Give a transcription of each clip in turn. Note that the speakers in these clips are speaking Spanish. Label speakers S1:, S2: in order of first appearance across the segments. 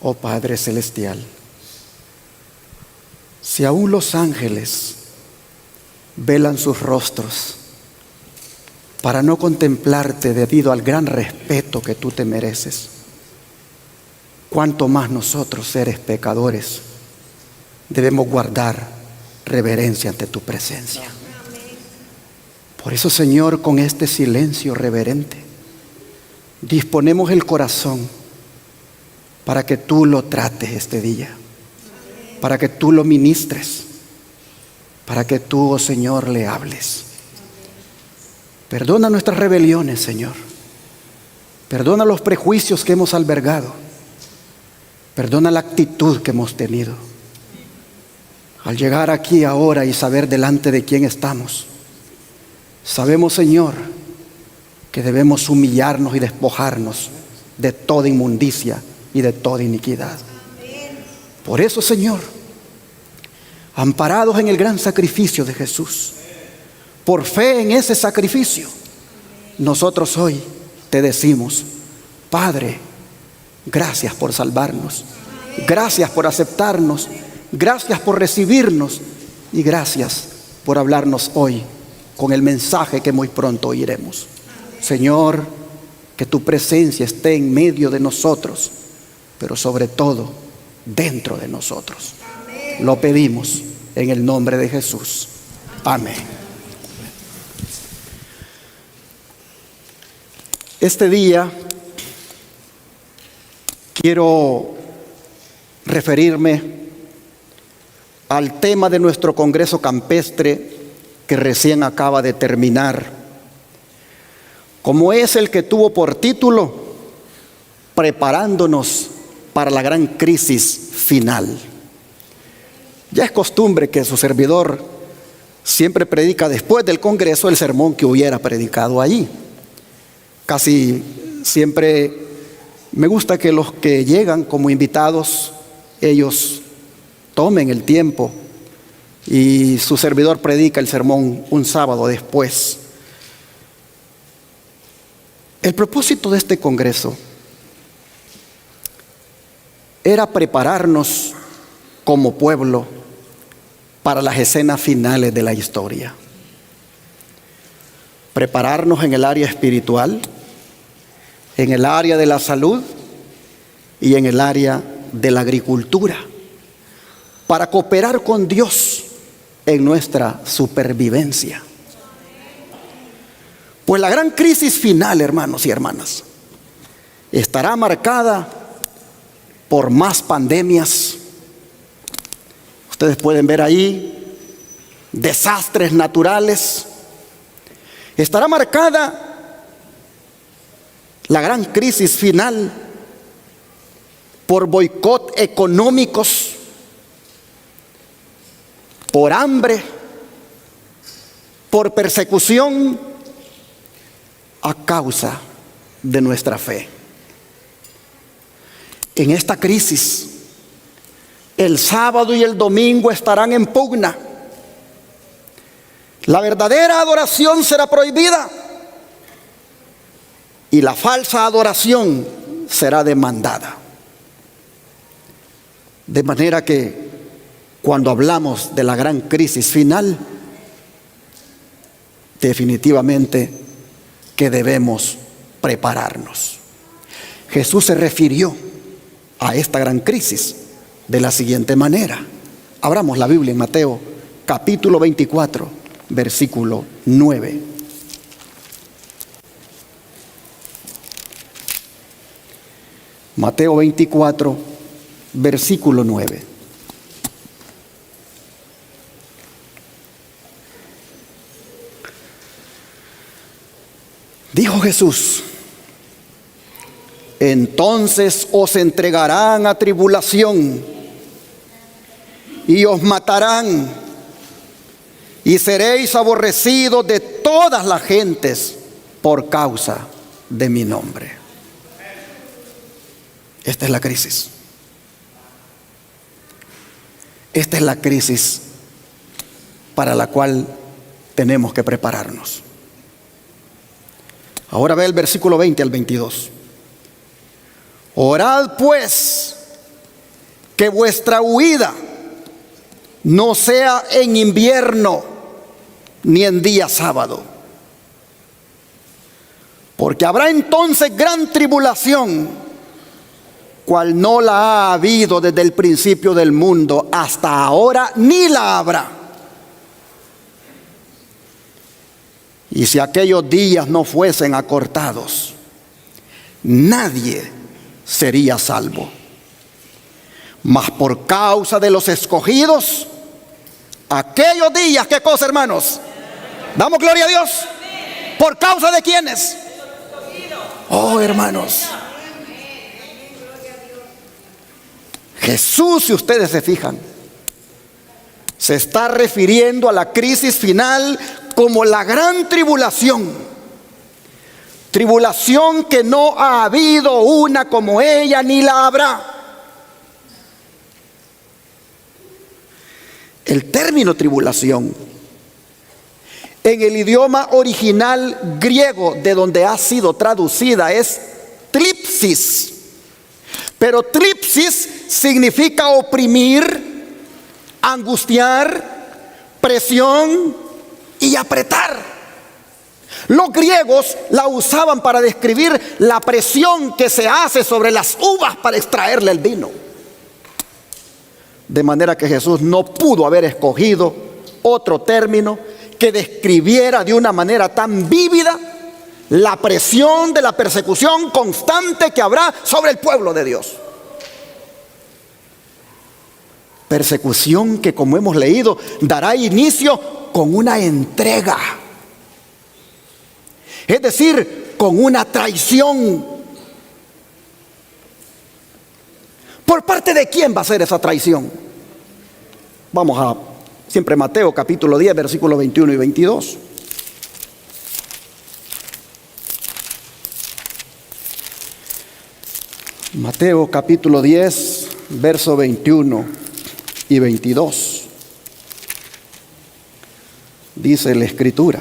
S1: Oh Padre Celestial, si aún los ángeles velan sus rostros para no contemplarte debido al gran respeto que tú te mereces, cuánto más nosotros, seres pecadores, debemos guardar reverencia ante tu presencia. Por eso, Señor, con este silencio reverente, disponemos el corazón para que tú lo trates este día, para que tú lo ministres, para que tú, oh Señor, le hables. Perdona nuestras rebeliones, Señor. Perdona los prejuicios que hemos albergado. Perdona la actitud que hemos tenido. Al llegar aquí ahora y saber delante de quién estamos, sabemos, Señor, que debemos humillarnos y despojarnos de toda inmundicia y de toda iniquidad. Por eso, Señor, amparados en el gran sacrificio de Jesús, por fe en ese sacrificio, nosotros hoy te decimos: Padre, gracias por salvarnos, gracias por aceptarnos, gracias por recibirnos y gracias por hablarnos hoy con el mensaje que muy pronto oiremos. Señor, que tu presencia esté en medio de nosotros, pero sobre todo dentro de nosotros. Lo pedimos en el nombre de Jesús. Amén. Este día quiero referirme al tema de nuestro Congreso Campestre que recién acaba de terminar, como es el que tuvo por título Preparándonos para la gran crisis final. Ya es costumbre que su servidor siempre predica después del Congreso el sermón que hubiera predicado allí. Casi siempre me gusta que los que llegan como invitados, ellos tomen el tiempo y su servidor predica el sermón un sábado después. El propósito de este congreso era prepararnos como pueblo para las escenas finales de la historia. Prepararnos en el área espiritual, en el área de la salud y en el área de la agricultura, para cooperar con Dios en nuestra supervivencia. Pues la gran crisis final, hermanos y hermanas, estará marcada por más pandemias. Ustedes pueden ver ahí desastres naturales. Estará marcada la gran crisis final por boicot económicos, por hambre, por persecución a causa de nuestra fe. En esta crisis, el sábado y el domingo estarán en pugna. La verdadera adoración será prohibida y la falsa adoración será demandada. De manera que cuando hablamos de la gran crisis final, definitivamente que debemos prepararnos. Jesús se refirió a esta gran crisis de la siguiente manera. Abramos la Biblia en Mateo capítulo 24, versículo 9. Mateo 24, versículo 9. Dijo Jesús: entonces os entregarán a tribulación y os matarán y seréis aborrecidos de todas las gentes por causa de mi nombre. Esta es la crisis. Esta es la crisis para la cual tenemos que prepararnos. Ahora ve el versículo 20 al 22. Orad pues que vuestra huida no sea en invierno ni en día sábado. Porque habrá entonces gran tribulación, cual no la ha habido desde el principio del mundo hasta ahora, ni la habrá. Y si aquellos días no fuesen acortados, nadie sería salvo. Mas por causa de los escogidos, aquellos días, ¿qué cosa, hermanos? Damos gloria a Dios. ¿Por causa de quiénes? Oh, hermanos, Jesús, si ustedes se fijan, se está refiriendo a la crisis final como la gran tribulación. Tribulación que no ha habido una como ella, ni la habrá. El término tribulación, en el idioma original griego de donde ha sido traducida, es tlipsis. Pero tlipsis significa oprimir, angustiar, presión y apretar. Los griegos la usaban para describir la presión que se hace sobre las uvas para extraerle el vino. De manera que Jesús no pudo haber escogido otro término que describiera de una manera tan vívida la presión de la persecución constante que habrá sobre el pueblo de Dios. Persecución que, como hemos leído, dará inicio con una entrega. Es decir, con una traición. ¿Por parte de quién va a ser esa traición? Vamos a siempre Mateo capítulo 10, versículos 21 y 22. Mateo capítulo 10, verso 21 y 22. Dice la Escritura: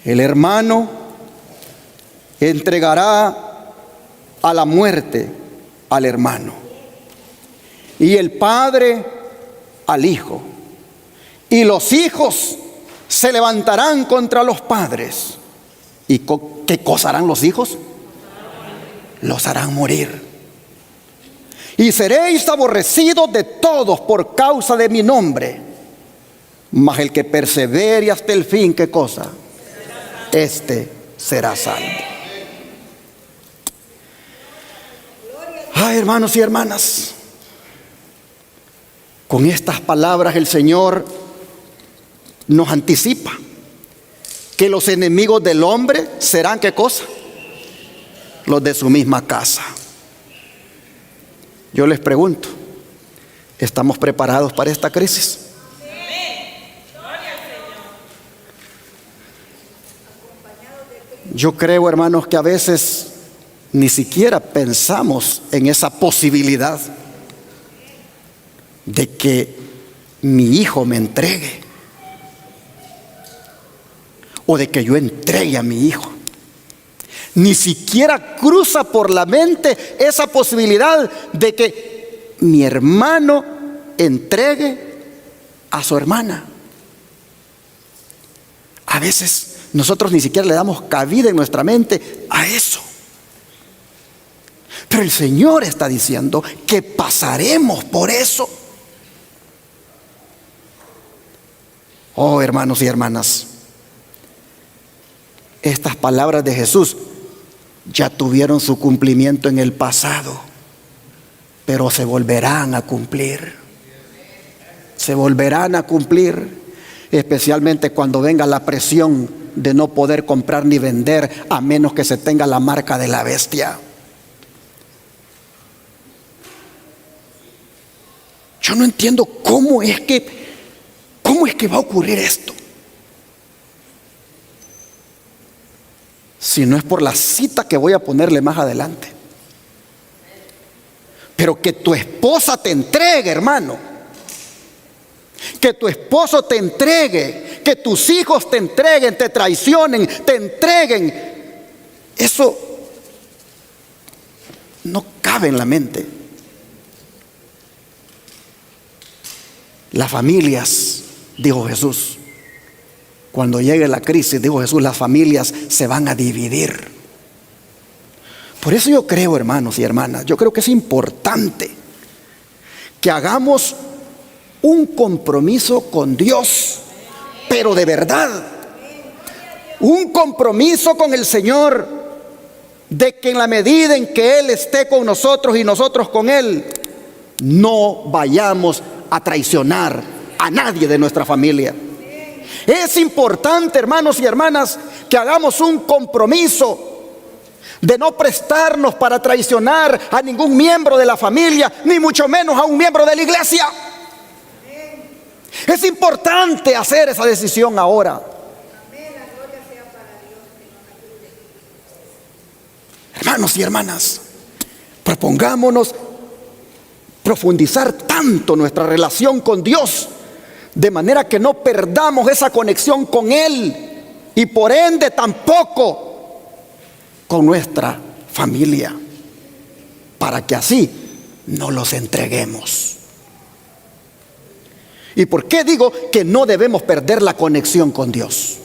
S1: el hermano entregará a la muerte al hermano, y el padre al hijo, y los hijos se levantarán contra los padres. ¿Y qué cosa harán los hijos? Los harán morir. Y seréis aborrecidos de todos por causa de mi nombre, mas el que persevere hasta el fin, ¿qué cosa? Este será salvo. Ay, hermanos y hermanas, con estas palabras el Señor nos anticipa que los enemigos del hombre serán, ¿qué cosa? Los de su misma casa. Yo les pregunto, ¿estamos preparados para esta crisis? Yo creo, hermanos, que a veces ni siquiera pensamos en esa posibilidad de que mi hijo me entregue, o de que yo entregue a mi hijo. Ni siquiera cruza por la mente esa posibilidad de que mi hermano entregue a su hermana. A veces nosotros ni siquiera le damos cabida en nuestra mente a eso. Pero el Señor está diciendo que pasaremos por eso. Oh, hermanos y hermanas, estas palabras de Jesús ya tuvieron su cumplimiento en el pasado, pero se volverán a cumplir. Se volverán a cumplir, especialmente cuando venga la presión de no poder comprar ni vender a menos que se tenga la marca de la bestia. Yo no entiendo cómo es que va a ocurrir esto. Si no es por la cita que voy a ponerle más adelante. Pero que tu esposa te entregue, hermano. Que tu esposo te entregue. Que tus hijos te entreguen, te traicionen, te entreguen. Eso no cabe cabe en la mente. Las familias, dijo Jesús, cuando llegue la crisis, dijo Jesús, las familias se van a dividir. Por eso yo creo, hermanos y hermanas, yo creo que es importante que hagamos un compromiso con Dios, pero de verdad, un compromiso con el Señor, de que en la medida en que Él esté con nosotros y nosotros con Él, no vayamos a traicionar a nadie de nuestra familia. Es importante, hermanos y hermanas, que hagamos un compromiso de no prestarnos para traicionar a ningún miembro de la familia, ni mucho menos a un miembro de la iglesia. Es importante hacer esa decisión ahora. Hermanos y hermanas, propongámonos profundizar tanto nuestra relación con Dios, de manera que no perdamos esa conexión con Él y por ende tampoco con nuestra familia, para que así no los entreguemos. ¿Y por qué digo que no debemos perder la conexión con Dios?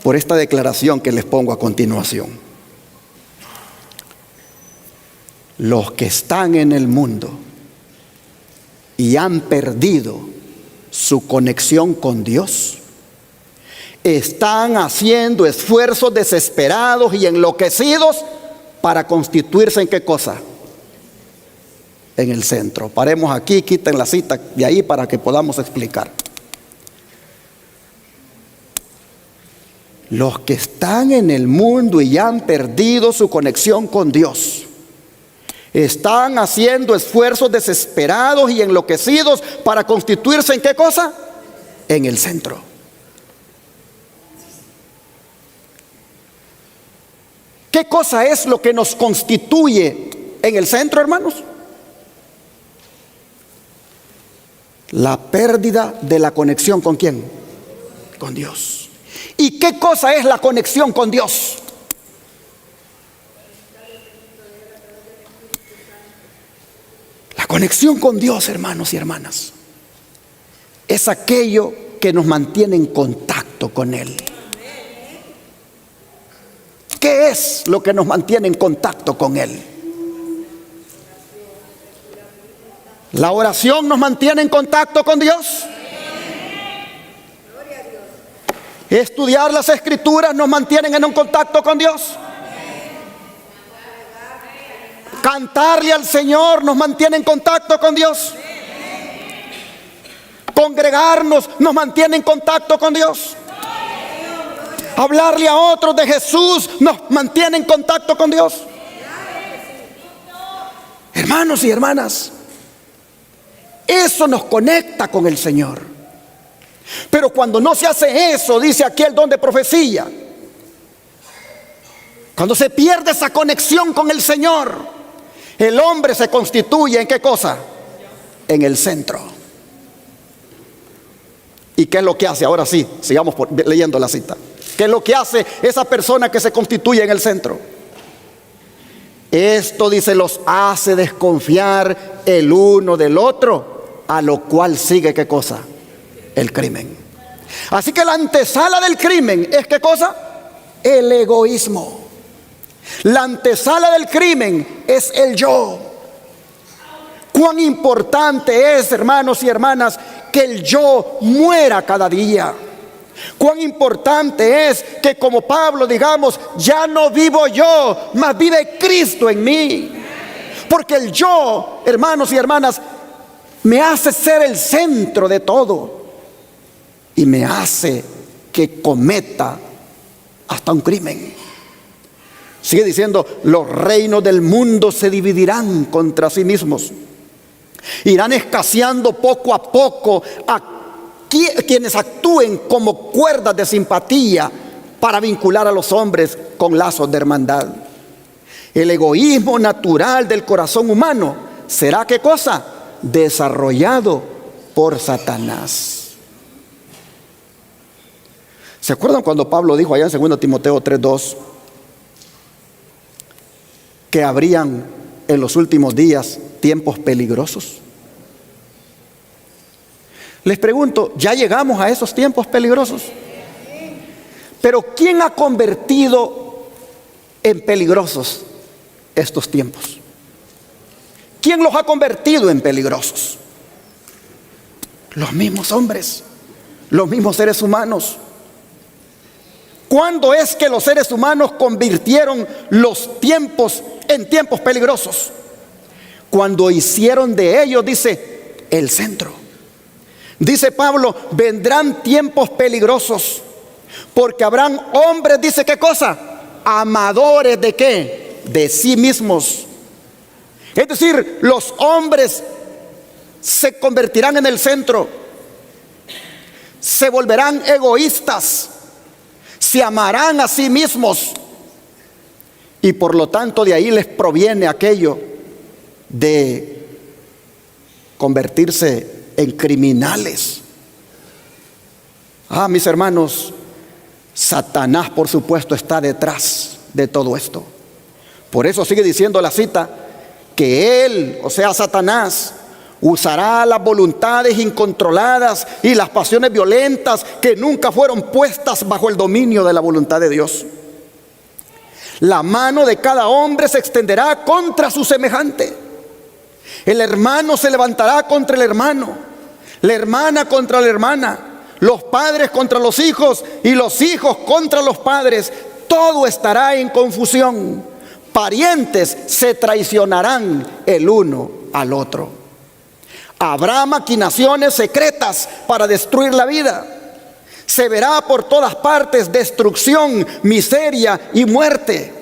S1: Por esta declaración que les pongo a continuación. Los que están en el mundo y han perdido su conexión con Dios, están haciendo esfuerzos desesperados y enloquecidos para constituirse ¿en qué cosa? En el centro. Paremos aquí, quiten la cita de ahí para que podamos explicar. Los que están en el mundo y han perdido su conexión con Dios, están haciendo esfuerzos desesperados y enloquecidos para constituirse ¿en qué cosa? En el centro. ¿Qué cosa es lo que nos constituye en el centro, hermanos? La pérdida de la conexión ¿con quién? Con Dios. ¿Y qué cosa es la conexión con Dios? La conexión con Dios, hermanos y hermanas, es aquello que nos mantiene en contacto con Él. ¿Qué es lo que nos mantiene en contacto con Él? ¿La oración nos mantiene en contacto con Dios? ¿Estudiar las Escrituras nos mantienen en un contacto con Dios? ¿Cantarle al Señor nos mantiene en contacto con Dios? ¿Congregarnos nos mantiene en contacto con Dios? ¿Hablarle a otros de Jesús nos mantiene en contacto con Dios? Hermanos y hermanas, eso nos conecta con el Señor. Pero cuando no se hace eso, dice aquí el don de profecía, cuando se pierde esa conexión con el Señor, el hombre se constituye ¿en qué cosa? En el centro. ¿Y qué es lo que hace? Ahora sí, sigamos leyendo la cita. ¿Qué es lo que hace esa persona que se constituye en el centro? Esto, dice, los hace desconfiar el uno del otro, a lo cual sigue ¿qué cosa? El crimen. Así que la antesala del crimen es ¿qué cosa? El egoísmo. La antesala del crimen es el yo. Cuán importante es, hermanos y hermanas, que el yo muera cada día. Cuán importante es que, como Pablo, digamos, ya no vivo yo, mas vive Cristo en mí. Porque el yo, hermanos y hermanas, me hace ser el centro de todo y me hace que cometa hasta un crimen. Sigue diciendo, los reinos del mundo se dividirán contra sí mismos, irán escaseando poco a poco a quienes actúen como cuerdas de simpatía para vincular a los hombres con lazos de hermandad. El egoísmo natural del corazón humano será ¿qué cosa? Desarrollado por Satanás. ¿Se acuerdan cuando Pablo dijo allá en 2 Timoteo 3:2? que habrían en los últimos días tiempos peligrosos? Les pregunto, ¿ya llegamos a esos tiempos peligrosos? Pero ¿quién ha convertido en peligrosos estos tiempos? ¿Quién los ha convertido en peligrosos? Los mismos hombres, los mismos seres humanos. ¿Cuándo es que los seres humanos convirtieron los tiempos en tiempos peligrosos? Cuando hicieron de ellos, dice, el centro. Dice Pablo, vendrán tiempos peligrosos, porque habrán hombres, dice, ¿qué cosa? Amadores de ¿qué? De sí mismos. Es decir, los hombres se convertirán en el centro, se volverán egoístas, se amarán a sí mismos, y por lo tanto de ahí les proviene aquello de convertirse en criminales. Mis hermanos, Satanás, por supuesto, está detrás de todo esto. Por eso sigue diciendo la cita que él, o sea, Satanás, usará las voluntades incontroladas y las pasiones violentas que nunca fueron puestas bajo el dominio de la voluntad de Dios. La mano de cada hombre se extenderá contra su semejante. El hermano se levantará contra el hermano, la hermana contra la hermana, los padres contra los hijos y los hijos contra los padres. Todo estará en confusión. Parientes se traicionarán el uno al otro. Habrá maquinaciones secretas para destruir la vida. Se verá por todas partes destrucción, miseria y muerte.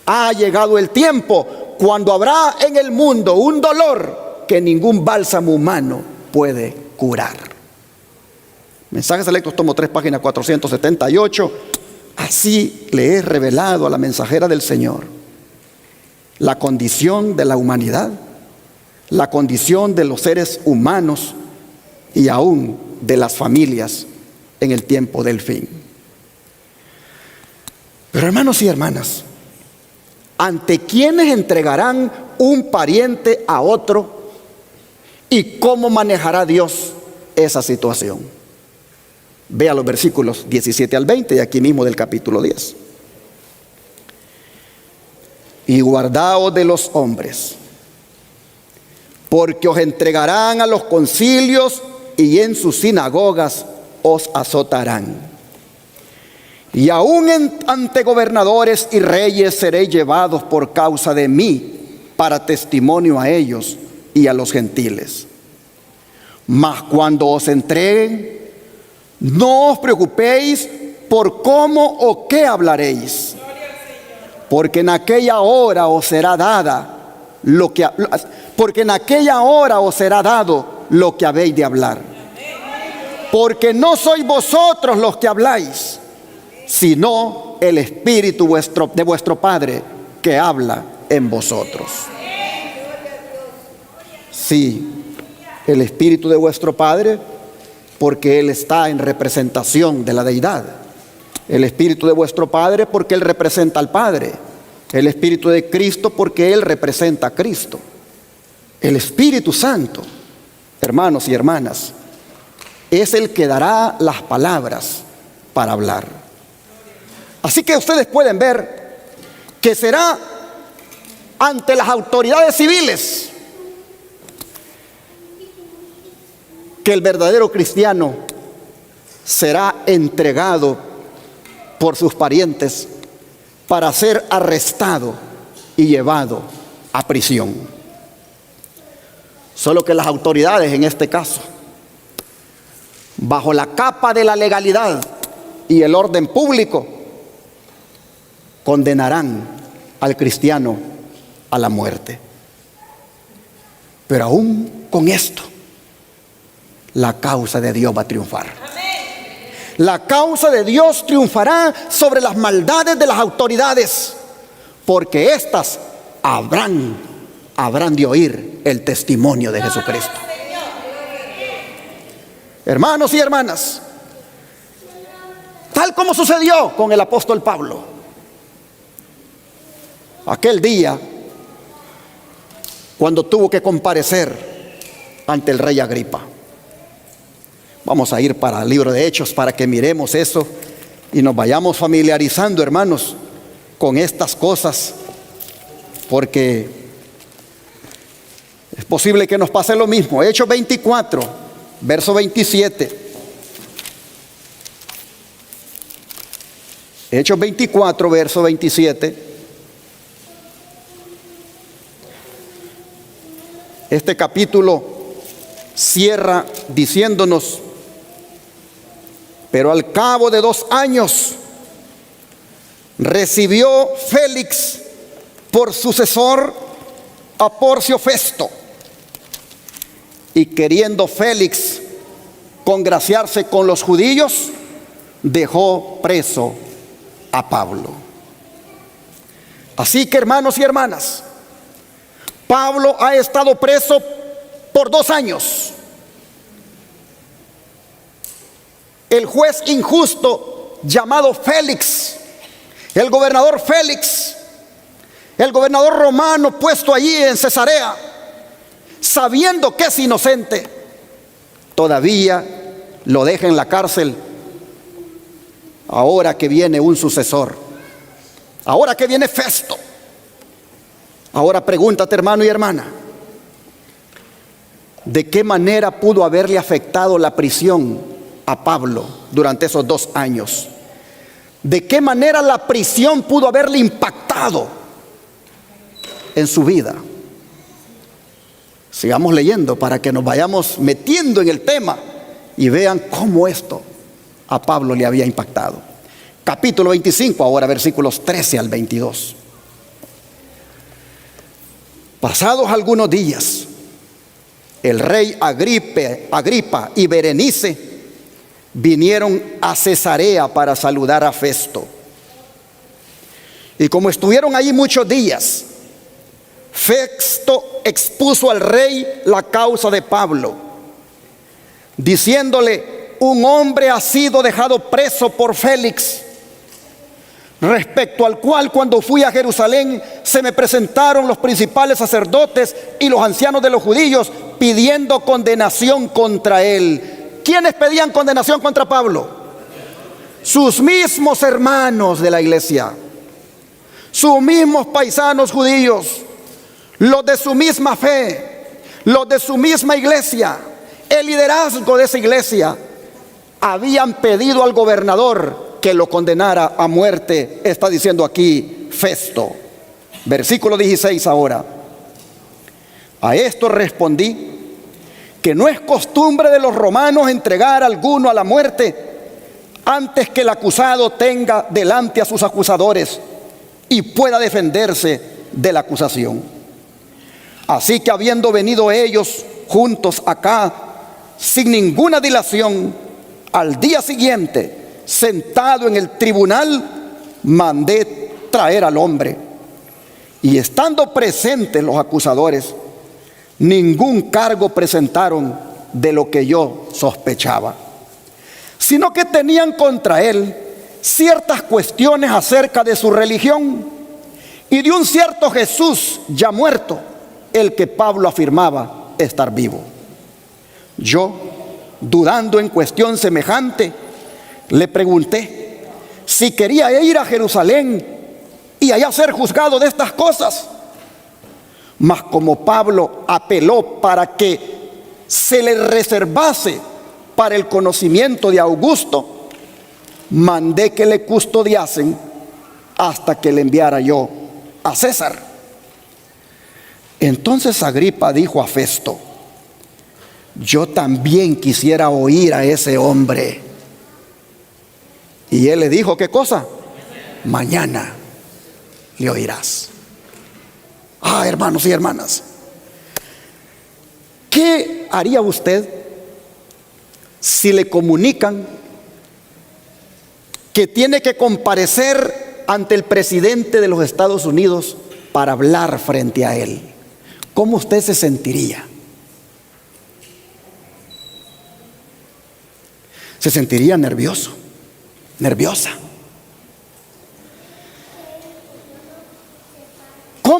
S1: Ha llegado el tiempo cuando habrá en el mundo un dolor que ningún bálsamo humano puede curar. Mensajes Selectos, tomo 3, página 478. Así le he revelado a la mensajera del Señor la condición de la humanidad, la condición de los seres humanos y aún de las familias en el tiempo del fin. Pero hermanos y hermanas, ¿ante quiénes entregarán un pariente a otro y cómo manejará Dios esa situación? Vea los versículos 17 al 20 y aquí mismo del capítulo 10. Y guardaos de los hombres, porque os entregarán a los concilios y en sus sinagogas os azotarán. Y aún ante gobernadores y reyes seréis llevados por causa de mí, para testimonio a ellos y a los gentiles. Mas cuando os entreguen, no os preocupéis por cómo o qué hablaréis, porque en aquella hora os será dada porque en aquella hora os será dado lo que habéis de hablar. Porque no sois vosotros los que habláis, sino el Espíritu de vuestro Padre que habla en vosotros. Sí, el Espíritu de vuestro Padre, porque Él está en representación de la deidad. El Espíritu de vuestro Padre, porque Él representa al Padre. El Espíritu de Cristo, porque Él representa a Cristo. El Espíritu Santo, hermanos y hermanas, es el que dará las palabras para hablar. Así que ustedes pueden ver que será ante las autoridades civiles que el verdadero cristiano será entregado por sus parientes para ser arrestado y llevado a prisión. Solo que las autoridades, en este caso, bajo la capa de la legalidad y el orden público, condenarán al cristiano a la muerte. Pero aún con esto, la causa de Dios va a triunfar. La causa de Dios triunfará sobre las maldades de las autoridades, porque éstas habrán de oír el testimonio de Jesucristo. Hermanos y hermanas, tal como sucedió con el apóstol Pablo, aquel día cuando tuvo que comparecer ante el rey Agripa. Vamos a ir para el libro de Hechos para que miremos eso y nos vayamos familiarizando, hermanos, con estas cosas, porque es posible que nos pase lo mismo. Hechos 24, verso 27. Hechos 24, verso 27. Este capítulo cierra diciéndonos: pero al cabo de 2 años recibió Félix por sucesor a Porcio Festo, y queriendo Félix congraciarse con los judíos, dejó preso a Pablo. Así que, hermanos y hermanas, Pablo ha estado preso por 2 años. El juez injusto llamado Félix, el gobernador Félix, el gobernador romano puesto allí en Cesarea, sabiendo que es inocente, todavía lo deja en la cárcel. Ahora que viene un sucesor, ahora que viene Festo. Ahora pregúntate, hermano y hermana, ¿de qué manera pudo haberle afectado la prisión a Pablo durante esos 2 años? ¿De qué manera la prisión pudo haberle impactado en su vida? Sigamos leyendo para que nos vayamos metiendo en el tema y vean cómo esto a Pablo le había impactado. Capítulo 25, ahora versículos 13 al 22. Pasados algunos días, el rey Agripa y Berenice vinieron a Cesarea para saludar a Festo. Y como estuvieron allí muchos días, Festo expuso al rey la causa de Pablo, diciéndole: un hombre ha sido dejado preso por Félix, respecto al cual cuando fui a Jerusalén se me presentaron los principales sacerdotes y los ancianos de los judíos pidiendo condenación contra él. ¿Quiénes pedían condenación contra Pablo? Sus mismos hermanos de la iglesia, sus mismos paisanos judíos, los de su misma fe, los de su misma iglesia, el liderazgo de esa iglesia, habían pedido al gobernador que lo condenara a muerte. Está diciendo aquí Festo. Versículo 16 ahora. A esto respondí que no es costumbre de los romanos entregar a alguno a la muerte antes que el acusado tenga delante a sus acusadores y pueda defenderse de la acusación. Así que habiendo venido ellos juntos acá sin ninguna dilación, al día siguiente, sentado en el tribunal, mandé traer al hombre. Y estando presentes los acusadores, ningún cargo presentaron de lo que yo sospechaba, sino que tenían contra él ciertas cuestiones acerca de su religión y de un cierto Jesús ya muerto, el que Pablo afirmaba estar vivo. Yo, dudando en cuestión semejante, le pregunté si quería ir a Jerusalén y allá ser juzgado de estas cosas. Mas como Pablo apeló para que se le reservase para el conocimiento de Augusto, mandé que le custodiasen hasta que le enviara yo a César. Entonces Agripa dijo a Festo: yo también quisiera oír a ese hombre. Y él le dijo: ¿qué cosa? Mañana le oirás. Hermanos y hermanas, ¿qué haría usted si le comunican que tiene que comparecer ante el presidente de los Estados Unidos para hablar frente a él? ¿Cómo usted se sentiría? Se sentiría nervioso, nerviosa.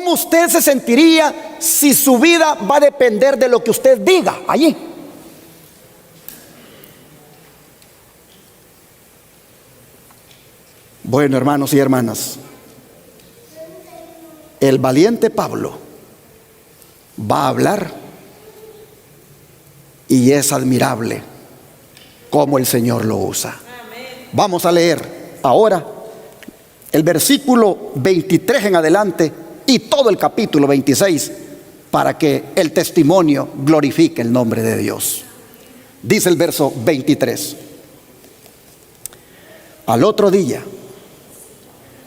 S1: ¿Cómo usted se sentiría si su vida va a depender de lo que usted diga allí? Bueno, hermanos y hermanas, el valiente Pablo va a hablar y es admirable cómo el Señor lo usa. Vamos a leer ahora el versículo 23 en adelante y todo el capítulo 26 para que el testimonio glorifique el nombre de Dios. Dice el verso 23: al otro día,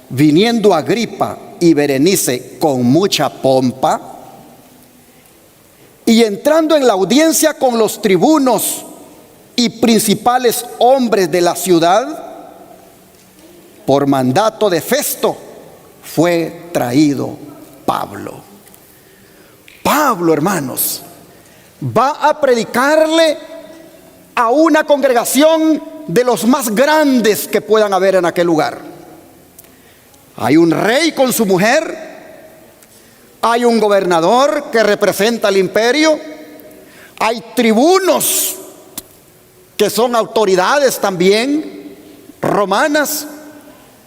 S1: viniendo Agripa y Berenice con mucha pompa, y entrando en la audiencia con los tribunos y principales hombres de la ciudad, por mandato de Festo, fue traído Pablo. Pablo, hermanos, va a predicarle a una congregación de los más grandes que puedan haber en aquel lugar. Hay un rey con su mujer, hay un gobernador que representa al imperio, hay tribunos que son autoridades también romanas,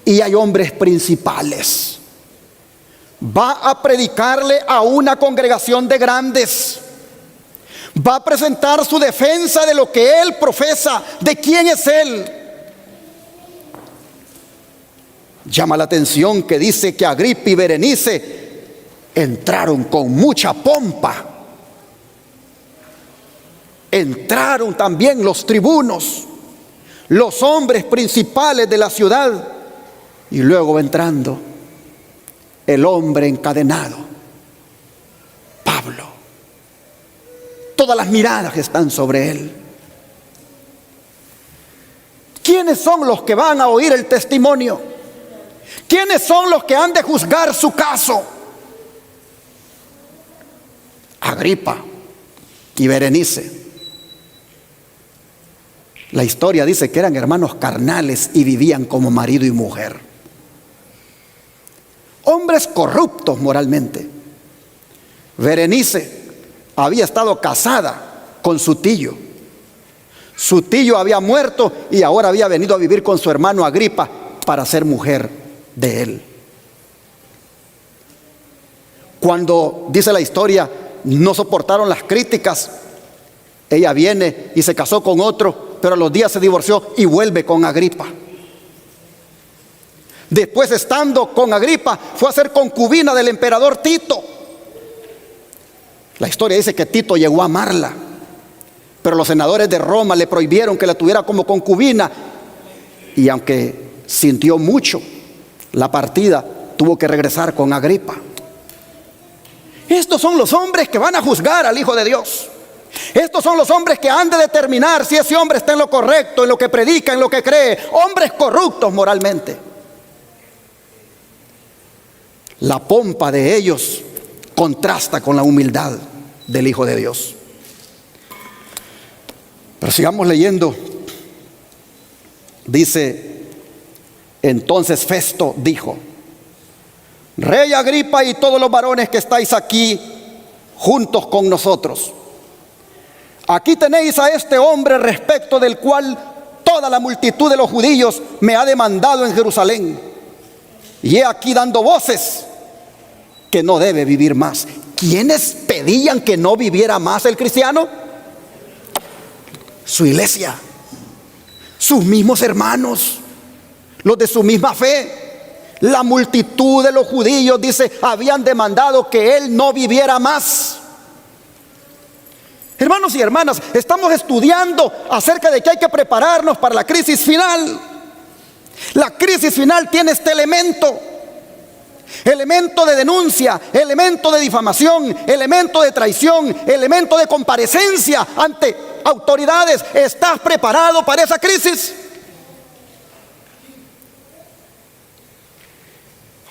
S1: y hay hombres principales. Va a predicarle a una congregación de grandes. Va a presentar su defensa de lo que él profesa, de quién es él. Llama la atención que dice que Agripa y Berenice entraron con mucha pompa. Entraron también los tribunos, los hombres principales de la ciudad, y luego va entrando el hombre encadenado, Pablo. Todas las miradas están sobre él. ¿Quiénes son los que van a oír el testimonio? ¿Quiénes son los que han de juzgar su caso? Agripa y Berenice. La historia dice que eran hermanos carnales y vivían como marido y mujer. Hombres corruptos moralmente. Berenice había estado casada con su tío. Su tío había muerto y ahora había venido a vivir con su hermano Agripa para ser mujer de él. Cuando, dice la historia, no soportaron las críticas, ella viene y se casó con otro, pero a los días se divorció y vuelve con Agripa. Después, estando con Agripa, fue a ser concubina del emperador Tito. La historia dice que Tito llegó a amarla, pero los senadores de Roma le prohibieron que la tuviera como concubina, y aunque sintió mucho la partida, tuvo que regresar con Agripa. Estos son los hombres que van a juzgar al Hijo de Dios. Estos son los hombres que han de determinar si ese hombre está en lo correcto, en lo que predica, en lo que cree. Hombres corruptos moralmente. La pompa de ellos contrasta con la humildad del Hijo de Dios. Pero sigamos leyendo. Dice: entonces Festo dijo: Rey Agripa y todos los varones que estáis aquí juntos con nosotros, aquí tenéis a este hombre respecto del cual toda la multitud de los judíos me ha demandado en Jerusalén, y he aquí dando voces que no debe vivir más. ¿Quiénes pedían que no viviera más el cristiano? Su iglesia, sus mismos hermanos, los de su misma fe. La multitud de los judíos, dice, habían demandado que él no viviera más. Hermanos y hermanas, estamos estudiando acerca de que hay que prepararnos para la crisis final. La crisis final tiene este elemento de denuncia, elemento de difamación, elemento de traición, elemento de comparecencia ante autoridades. ¿Estás preparado para esa crisis?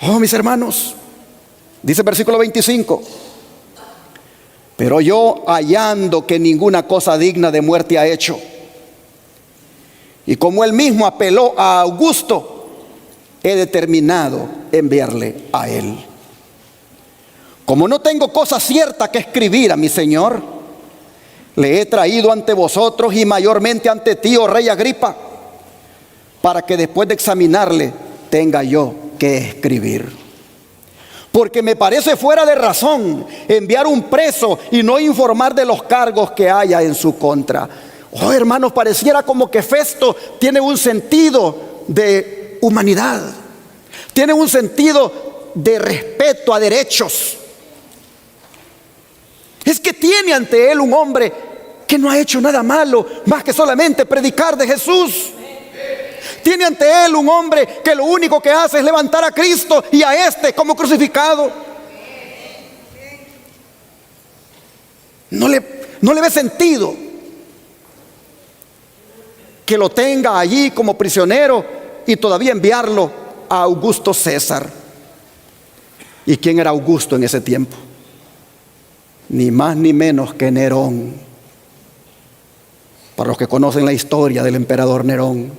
S1: Oh, mis hermanos, dice el versículo 25: pero yo, hallando que ninguna cosa digna de muerte ha hecho, y como él mismo apeló a Augusto, he determinado enviarle a él. como no tengo cosa cierta que escribir a mi Señor, le he traído ante vosotros y mayormente ante ti, oh rey Agripa, para que después de examinarle tenga yo que escribir. Porque me parece fuera de razón enviar un preso y no informar de los cargos que haya en su contra. Oh, hermanos, pareciera como que Festo tiene un sentido de humanidad, tiene un sentido de respeto a derechos. Es que tiene ante él un hombre que no ha hecho nada malo más que solamente predicar de Jesús. Tiene ante él un hombre que lo único que hace es levantar a Cristo y a este como crucificado. No le ve sentido que lo tenga allí como prisionero y todavía enviarlo a Augusto César. ¿Y quién era Augusto en ese tiempo? Ni más ni menos que Nerón. Para los que conocen la historia del emperador Nerón.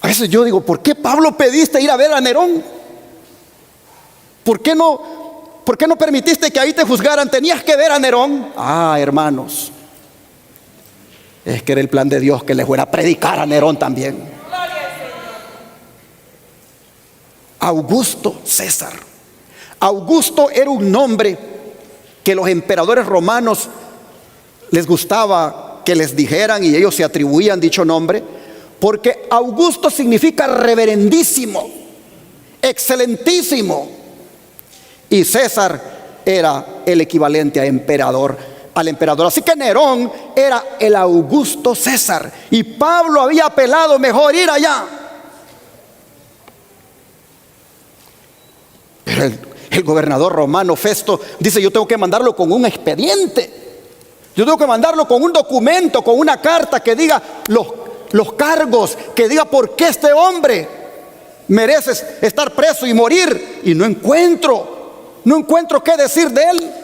S1: A veces yo digo, ¿por qué Pablo pediste ir a ver a Nerón? ¿Por qué no permitiste que ahí te juzgaran? Tenías que ver a Nerón. Ah, hermanos, es que era el plan de Dios que le fuera a predicar a Nerón también. Augusto César. Augusto era un nombre que los emperadores romanos les gustaba que les dijeran y ellos se atribuían dicho nombre, porque Augusto significa reverendísimo, excelentísimo, y César era el equivalente a emperador, al emperador. Así que Nerón era el Augusto César, y Pablo había apelado mejor ir allá. Pero el gobernador romano Festo dice: yo tengo que mandarlo con un expediente, yo tengo que mandarlo con un documento, con una carta que diga los cargos, que diga por qué este hombre merece estar preso y morir. Y no encuentro qué decir de él.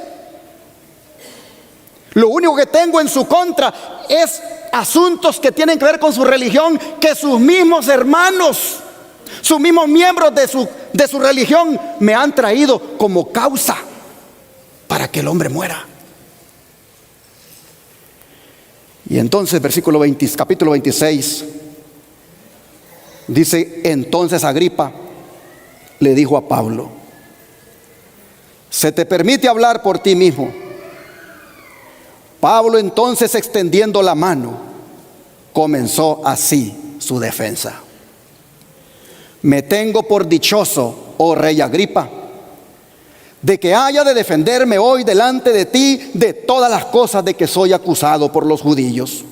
S1: Lo único que tengo en su contra es asuntos que tienen que ver con su religión, que sus mismos hermanos, sus mismos miembros de su religión me han traído como causa para que el hombre muera. Y entonces capítulo 26 dice: entonces Agripa le dijo a Pablo: ¿se te permite hablar por ti mismo? Pablo entonces, extendiendo la mano, comenzó así su defensa: me tengo por dichoso, oh rey Agripa, de que haya de defenderme hoy delante de ti de todas las cosas de que soy acusado por los judíos,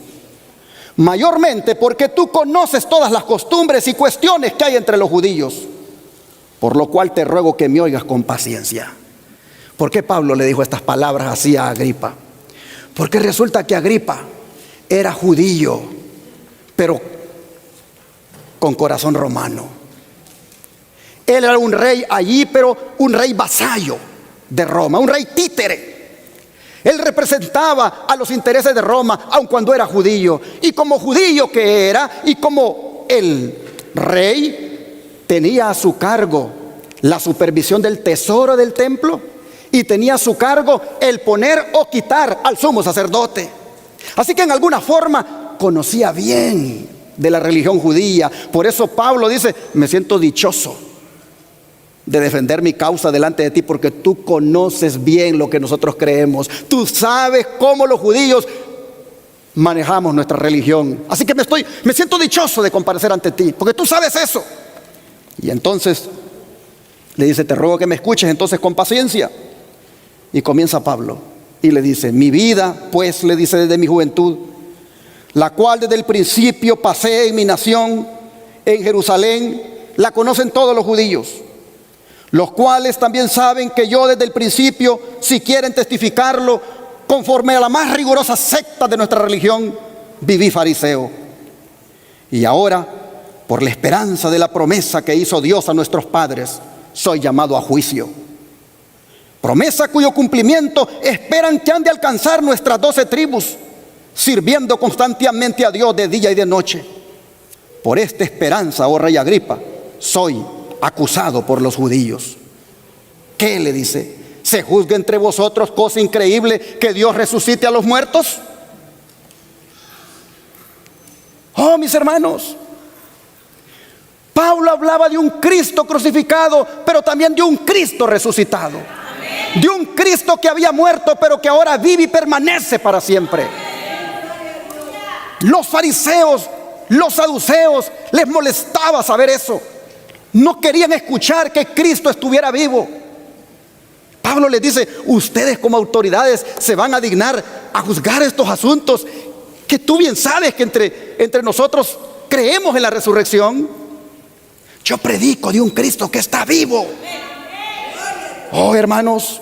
S1: mayormente porque tú conoces todas las costumbres y cuestiones que hay entre los judíos, por lo cual te ruego que me oigas con paciencia. ¿Por qué Pablo le dijo estas palabras así a Agripa? Porque resulta que Agripa era judío, pero con corazón romano. Él era un rey allí, pero un rey vasallo de Roma, un rey títere. Él representaba a los intereses de Roma, aun cuando era judío. Y como judío que era, y como el rey, tenía a su cargo la supervisión del tesoro del templo, y tenía a su cargo el poner o quitar al sumo sacerdote. Así que en alguna forma conocía bien de la religión judía. Por eso Pablo dice: me siento dichoso de defender mi causa delante de ti, porque tú conoces bien lo que nosotros creemos. Tú sabes cómo los judíos manejamos nuestra religión. Así que me siento dichoso de comparecer ante ti, porque tú sabes eso. Y entonces le dice: te ruego que me escuches entonces con paciencia. Y comienza Pablo y le dice: mi vida, pues, le dice, desde mi juventud, la cual desde el principio pasé en mi nación, en Jerusalén, la conocen todos los judíos, los cuales también saben que yo desde el principio, si quieren testificarlo, conforme a la más rigurosa secta de nuestra religión, viví fariseo. Y ahora, por la esperanza de la promesa que hizo Dios a nuestros padres, soy llamado a juicio. Promesa cuyo cumplimiento esperan que han de alcanzar nuestras 12 tribus, sirviendo constantemente a Dios de día y de noche. Por esta esperanza, oh rey Agripa, soy acusado por los judíos. qué?, le dice, ¿se juzga entre vosotros cosa increíble que Dios resucite a los muertos? Oh, mis hermanos, Pablo hablaba de un Cristo crucificado, pero también de un Cristo resucitado. De un Cristo que había muerto, pero que ahora vive y permanece para siempre. Los fariseos, los saduceos, les molestaba saber eso. No querían escuchar que Cristo estuviera vivo. Pablo les dice: ustedes como autoridades se van a dignar a juzgar estos asuntos, que tú bien sabes que entre nosotros creemos en la resurrección. Yo predico de un Cristo que está vivo. Oh, hermanos.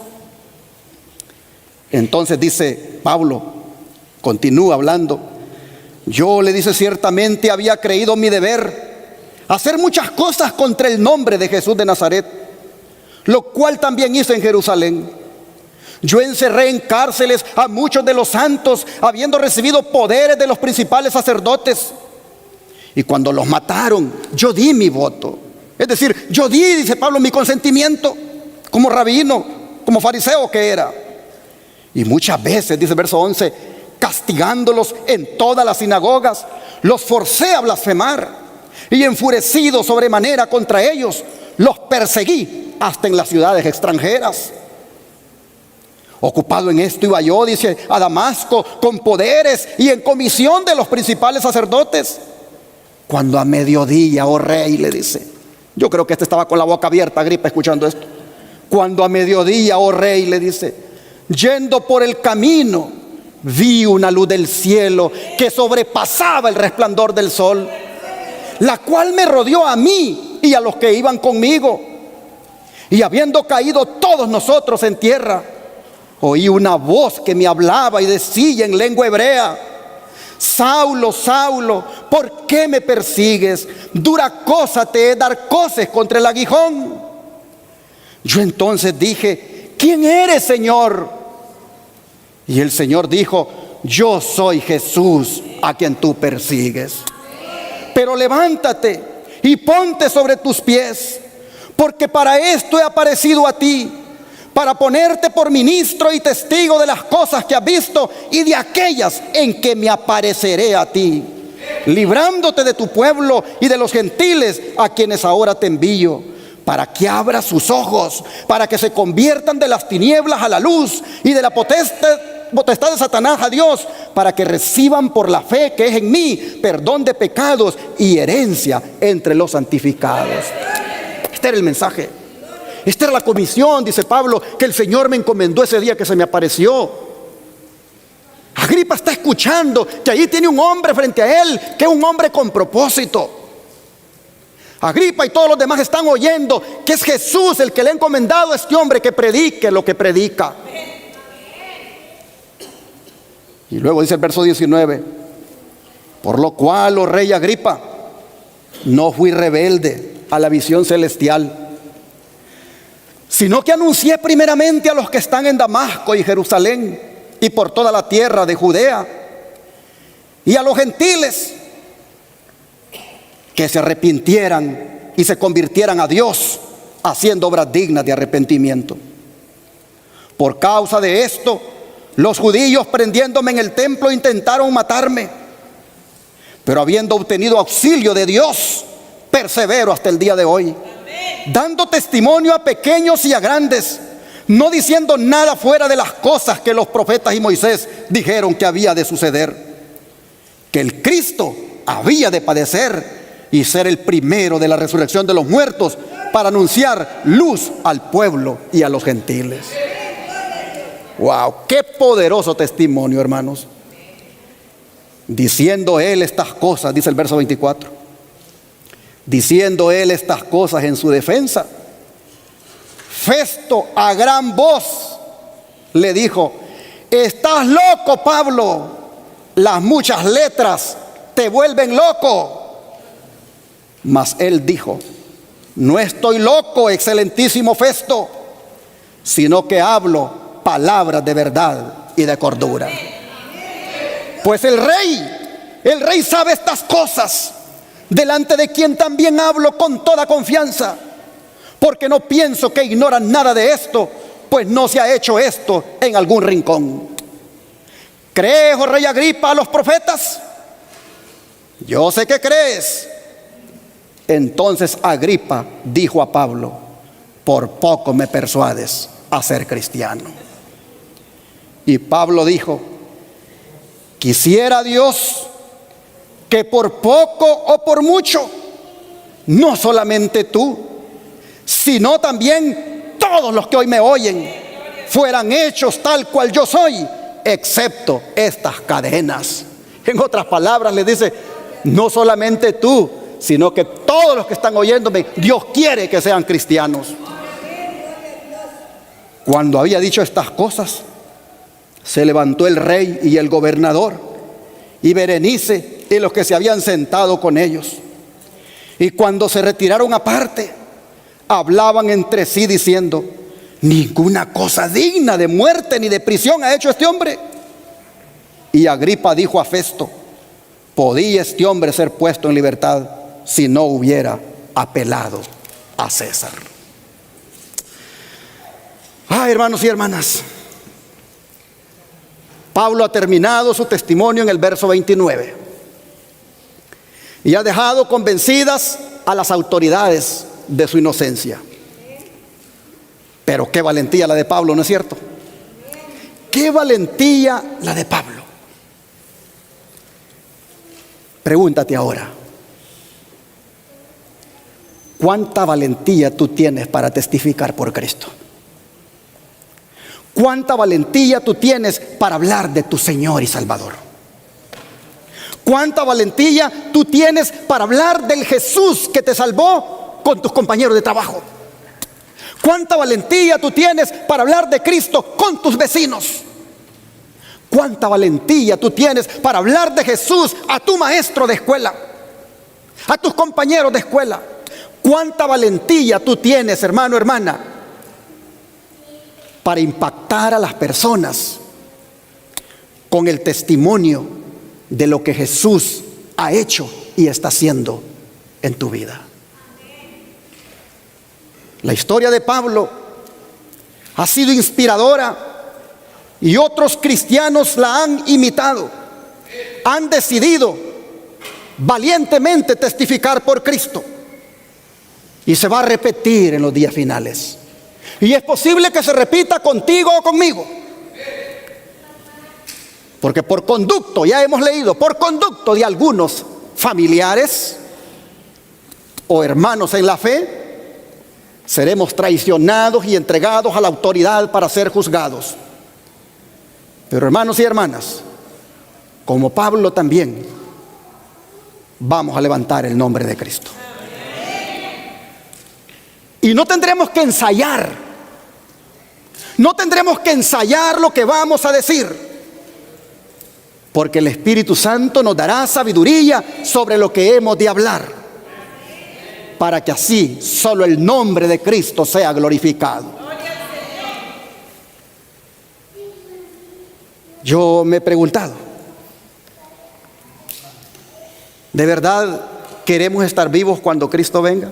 S1: Entonces dice Pablo, continúa hablando: yo, le dice, ciertamente había creído mi deber hacer muchas cosas contra el nombre de Jesús de Nazaret, lo cual también hice en Jerusalén. Yo encerré en cárceles a muchos de los santos, habiendo recibido poderes de los principales sacerdotes. Y cuando los mataron, yo di mi voto. Es decir, yo di, dice Pablo, mi consentimiento, como rabino, como fariseo que era. Y muchas veces, dice el verso 11, castigándolos en todas las sinagogas, los forcé a blasfemar. Y enfurecido sobremanera contra ellos, los perseguí hasta en las ciudades extranjeras. Ocupado en esto iba yo, dice, a Damasco con poderes y en comisión de los principales sacerdotes. Cuando a mediodía, oh rey, le dice, yo creo que este estaba con la boca abierta, Agripa, escuchando esto. Cuando a mediodía, oh rey, le dice, yendo por el camino, vi una luz del cielo que sobrepasaba el resplandor del sol, la cual me rodeó a mí y a los que iban conmigo. Y habiendo caído todos nosotros en tierra, oí una voz que me hablaba y decía en lengua hebrea: Saulo, Saulo, ¿por qué me persigues? Dura cosa te es dar coces contra el aguijón. Yo entonces dije: ¿quién eres, Señor? Y el Señor dijo: yo soy Jesús a quien tú persigues. Pero levántate y ponte sobre tus pies, porque para esto he aparecido a ti, para ponerte por ministro y testigo de las cosas que has visto y de aquellas en que me apareceré a ti, librándote de tu pueblo y de los gentiles a quienes ahora te envío, para que abras sus ojos, para que se conviertan de las tinieblas a la luz y de la potestad de Satanás a Dios, para que reciban por la fe que es en mí perdón de pecados y herencia entre los santificados. Este era el mensaje. Esta era la comisión, dice Pablo, que el Señor me encomendó ese día que se me apareció. Agripa está escuchando que ahí tiene un hombre frente a él, que es un hombre con propósito. Agripa y todos los demás están oyendo que es Jesús el que le ha encomendado a este hombre que predique lo que predica. Y luego dice el verso 19: por lo cual, oh rey Agripa, no fui rebelde a la visión celestial, sino que anuncié primeramente a los que están en Damasco y Jerusalén y por toda la tierra de Judea, y a los gentiles que se arrepintieran y se convirtieran a Dios, haciendo obras dignas de arrepentimiento. Por causa de esto, los judíos, prendiéndome en el templo, intentaron matarme, pero habiendo obtenido auxilio de Dios, persevero hasta el día de hoy, dando testimonio a pequeños y a grandes, no diciendo nada fuera de las cosas que los profetas y Moisés dijeron que había de suceder, que el Cristo había de padecer y ser el primero de la resurrección de los muertos, para anunciar luz al pueblo y a los gentiles. Wow, qué poderoso testimonio, hermanos. Diciendo él estas cosas, dice el verso 24, diciendo él estas cosas en su defensa, Festo a gran voz le dijo: estás loco, Pablo, las muchas letras te vuelven loco. Mas él dijo: no estoy loco, excelentísimo Festo, sino que hablo palabras de verdad y de cordura. Pues el rey sabe estas cosas, delante de quien también hablo con toda confianza, porque no pienso que ignoran nada de esto, pues no se ha hecho esto en algún rincón. ¿Crees, oh rey Agripa, a los profetas? Yo sé que crees. Entonces Agripa dijo a Pablo: por poco me persuades a ser cristiano. Y Pablo dijo: quisiera Dios que por poco o por mucho, no solamente tú, sino también todos los que hoy me oyen, fueran hechos tal cual yo soy, excepto estas cadenas. En otras palabras le dice: no solamente tú, sino que todos los que están oyéndome, Dios quiere que sean cristianos. Cuando había dicho estas cosas, se levantó el rey y el gobernador y Berenice y los que se habían sentado con ellos. Y cuando se retiraron aparte, hablaban entre sí diciendo: ninguna cosa digna de muerte ni de prisión ha hecho este hombre. Y Agripa dijo a Festo: podía este hombre ser puesto en libertad si no hubiera apelado a César. Hermanos y hermanas, Pablo ha terminado su testimonio en el verso 29 y ha dejado convencidas a las autoridades de su inocencia. Pero qué valentía la de Pablo, ¿no es cierto? Qué valentía la de Pablo. Pregúntate ahora: ¿cuánta valentía tú tienes para testificar por Cristo? ¿Cuánta valentía tú tienes para hablar de tu Señor y Salvador? ¿Cuánta valentía tú tienes para hablar del Jesús que te salvó con tus compañeros de trabajo? ¿Cuánta valentía tú tienes para hablar de Cristo con tus vecinos? ¿Cuánta valentía tú tienes para hablar de Jesús a tu maestro de escuela, a tus compañeros de escuela? ¿Cuánta valentía tú tienes, hermano, hermana, para impactar a las personas con el testimonio de lo que Jesús ha hecho y está haciendo en tu vida? La historia de Pablo ha sido inspiradora y otros cristianos la han imitado. Han decidido valientemente testificar por Cristo y se va a repetir en los días finales. Y es posible que se repita contigo o conmigo, porque por conducto, ya hemos leído, por conducto de algunos familiares o hermanos en la fe, seremos traicionados y entregados a la autoridad para ser juzgados. Pero hermanos y hermanas, como Pablo también, vamos a levantar el nombre de Cristo. Y no tendremos que ensayar. No tendremos que ensayar lo que vamos a decir, porque el Espíritu Santo nos dará sabiduría sobre lo que hemos de hablar, para que así solo el nombre de Cristo sea glorificado. Yo me he preguntado, ¿de verdad queremos estar vivos cuando Cristo venga?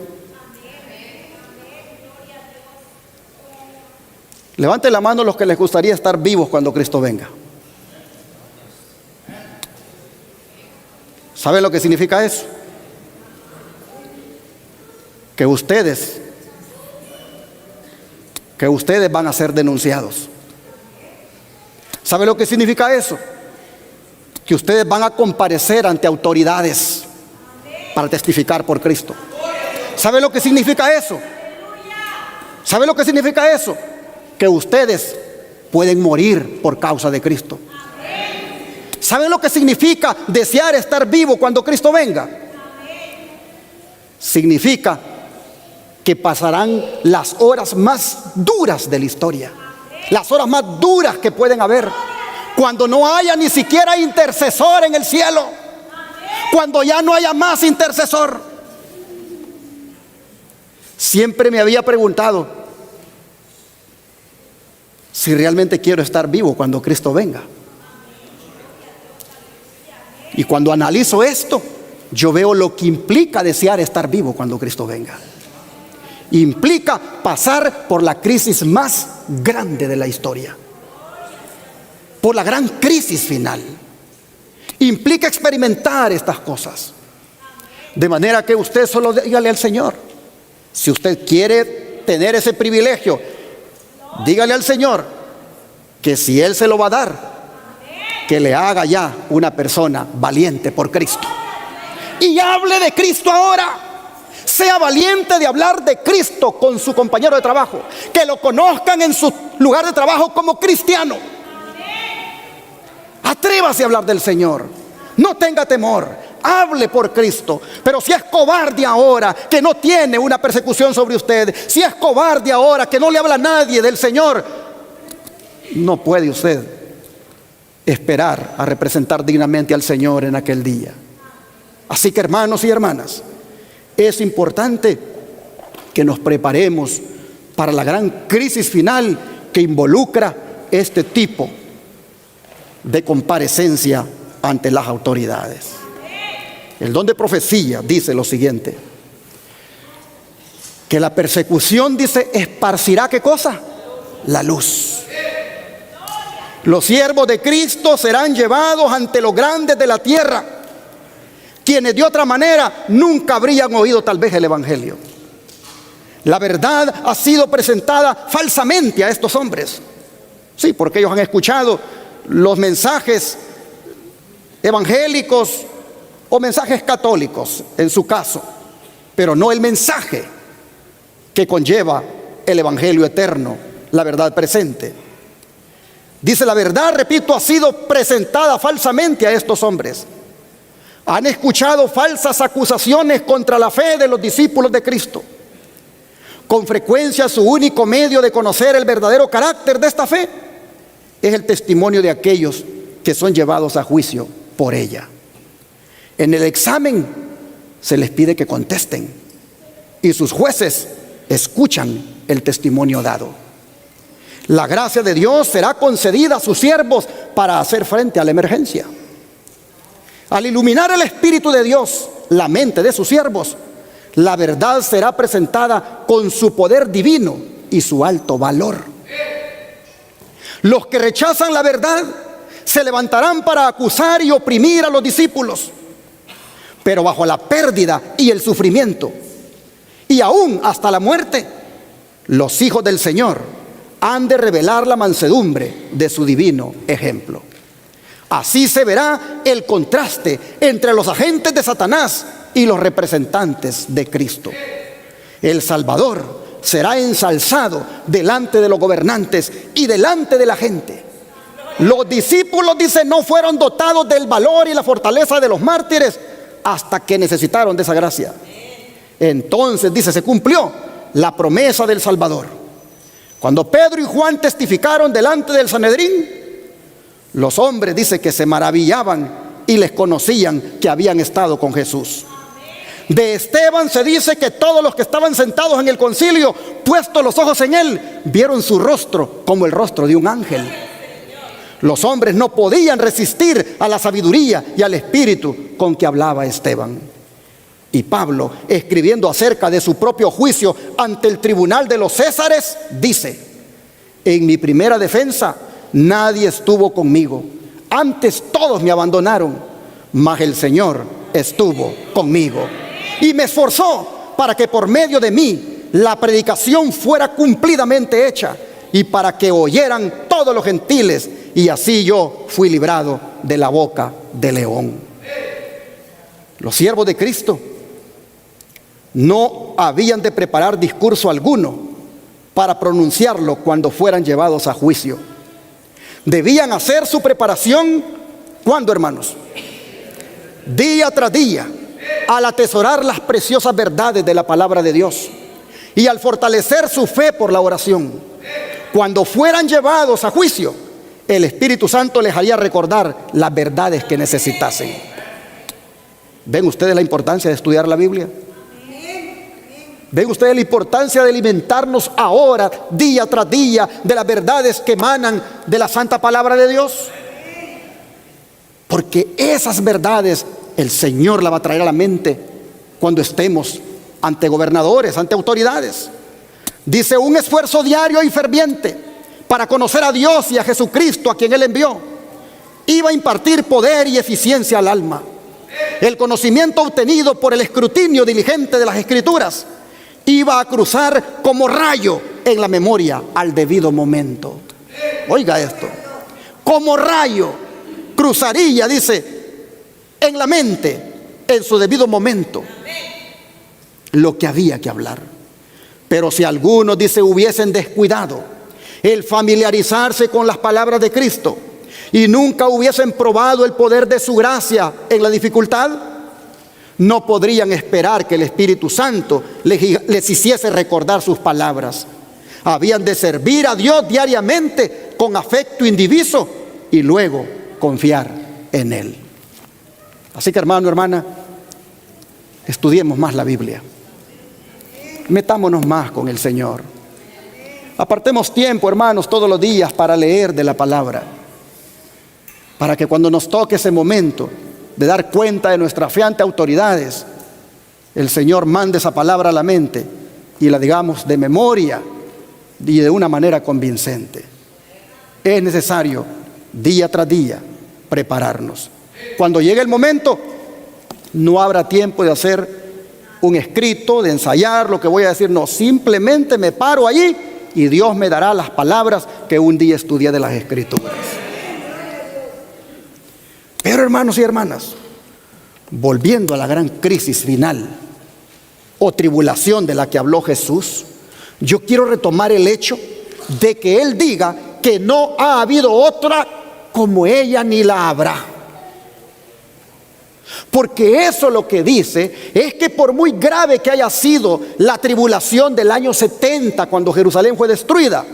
S1: Levanten la mano los que les gustaría estar vivos cuando Cristo venga. ¿Saben lo que significa eso? Que ustedes van a ser denunciados. ¿Saben lo que significa eso? Que ustedes van a comparecer ante autoridades para testificar por Cristo. ¿Saben lo que significa eso? ¿Saben lo que significa eso? Que ustedes pueden morir por causa de Cristo. ¿Saben lo que significa desear estar vivo cuando Cristo venga? Significa que pasarán las horas más duras de la historia, las horas más duras que pueden haber, cuando no haya ni siquiera intercesor en el cielo, cuando ya no haya más intercesor. Siempre me había preguntado si realmente quiero estar vivo cuando Cristo venga. Y cuando analizo esto, yo veo lo que implica desear estar vivo cuando Cristo venga. Implica pasar por la crisis más grande de la historia, por la gran crisis final. Implica experimentar estas cosas. De manera que usted solo dígale al Señor, si usted quiere tener ese privilegio, dígale al Señor que si Él se lo va a dar, que le haga ya una persona valiente por Cristo. Y hable de Cristo ahora. Sea valiente de hablar de Cristo con su compañero de trabajo. Que lo conozcan en su lugar de trabajo como cristiano. Atrévase a hablar del Señor. No tenga temor. Hable por Cristo. Pero si es cobarde ahora que no tiene una persecución sobre usted, si es cobarde ahora que no le habla a nadie del Señor, no puede usted esperar a representar dignamente al Señor en aquel día. Así que, hermanos y hermanas, es importante que nos preparemos para la gran crisis final que involucra este tipo de comparecencia ante las autoridades. El don de profecía dice lo siguiente: que la persecución, dice, esparcirá ¿qué cosa? La luz. Los siervos de Cristo serán llevados ante los grandes de la tierra, quienes de otra manera nunca habrían oído tal vez el Evangelio. La verdad ha sido presentada falsamente a estos hombres. Sí, porque ellos han escuchado los mensajes evangélicos o mensajes católicos en su caso, pero no el mensaje que conlleva el Evangelio eterno, la verdad presente. Dice, la verdad, repito, ha sido presentada falsamente a estos hombres. Han escuchado falsas acusaciones contra la fe de los discípulos de Cristo. Con frecuencia su único medio de conocer el verdadero carácter de esta fe es el testimonio de aquellos que son llevados a juicio por ella. En el examen se les pide que contesten y sus jueces escuchan el testimonio dado. La gracia de Dios será concedida a sus siervos para hacer frente a la emergencia. Al iluminar el Espíritu de Dios la mente de sus siervos, la verdad será presentada con su poder divino y su alto valor. Los que rechazan la verdad se levantarán para acusar y oprimir a los discípulos, pero bajo la pérdida y el sufrimiento, y aún hasta la muerte, los hijos del Señor han de revelar la mansedumbre de su divino ejemplo. Así se verá el contraste entre los agentes de Satanás y los representantes de Cristo. El Salvador será ensalzado delante de los gobernantes y delante de la gente. Los discípulos, dice, no fueron dotados del valor y la fortaleza de los mártires hasta que necesitaron de esa gracia. Entonces, dice, se cumplió la promesa del Salvador. Cuando Pedro y Juan testificaron delante del Sanedrín, los hombres, dice, que se maravillaban y les conocían que habían estado con Jesús. De Esteban se dice que todos los que estaban sentados en el concilio, puestos los ojos en él, vieron su rostro como el rostro de un ángel. Los hombres no podían resistir a la sabiduría y al espíritu con que hablaba Esteban. Y Pablo, escribiendo acerca de su propio juicio ante el tribunal de los Césares, dice: en mi primera defensa nadie estuvo conmigo, antes todos me abandonaron, mas el Señor estuvo conmigo y me esforzó para que por medio de mí la predicación fuera cumplidamente hecha y para que oyeran todos los gentiles, y así yo fui librado de la boca del león. Los siervos de Cristo no habían de preparar discurso alguno para pronunciarlo cuando fueran llevados a juicio. Debían hacer su preparación, ¿cuándo, hermanos? Día tras día, al atesorar las preciosas verdades de la palabra de Dios y al fortalecer su fe por la oración. Cuando fueran llevados a juicio, el Espíritu Santo les haría recordar las verdades que necesitasen. ¿Ven ustedes la importancia de estudiar la Biblia? ¿Ven ustedes la importancia de alimentarnos ahora, día tras día, de las verdades que emanan de la santa palabra de Dios? Porque esas verdades el Señor las va a traer a la mente cuando estemos ante gobernadores, ante autoridades. Dice, un esfuerzo diario y ferviente para conocer a Dios y a Jesucristo, a quien Él envió, iba a impartir poder y eficiencia al alma. El conocimiento obtenido por el escrutinio diligente de las Escrituras iba a cruzar como rayo en la memoria al debido momento. Oiga esto, como rayo cruzaría, dice, en la mente, en su debido momento, lo que había que hablar. Pero si algunos, dice, hubiesen descuidado el familiarizarse con las palabras de Cristo y nunca hubiesen probado el poder de su gracia en la dificultad, no podrían esperar que el Espíritu Santo les hiciese recordar sus palabras. Habían de servir a Dios diariamente con afecto indiviso y luego confiar en Él. Así que, hermano, hermana, estudiemos más la Biblia. Metámonos más con el Señor. Apartemos tiempo, hermanos, todos los días para leer de la palabra, para que cuando nos toque ese momento de dar cuenta de nuestra fe ante autoridades, el Señor mande esa palabra a la mente y la digamos de memoria y de una manera convincente. Es necesario día tras día prepararnos. Cuando llegue el momento, no habrá tiempo de hacer un escrito, de ensayar lo que voy a decir. No, simplemente me paro allí y Dios me dará las palabras que un día estudié de las Escrituras. Pero, hermanos y hermanas, volviendo a la gran crisis final o tribulación de la que habló Jesús, yo quiero retomar el hecho de que Él diga que no ha habido otra como ella ni la habrá. Porque eso lo que dice es que por muy grave que haya sido la tribulación del año 70, cuando Jerusalén fue destruida,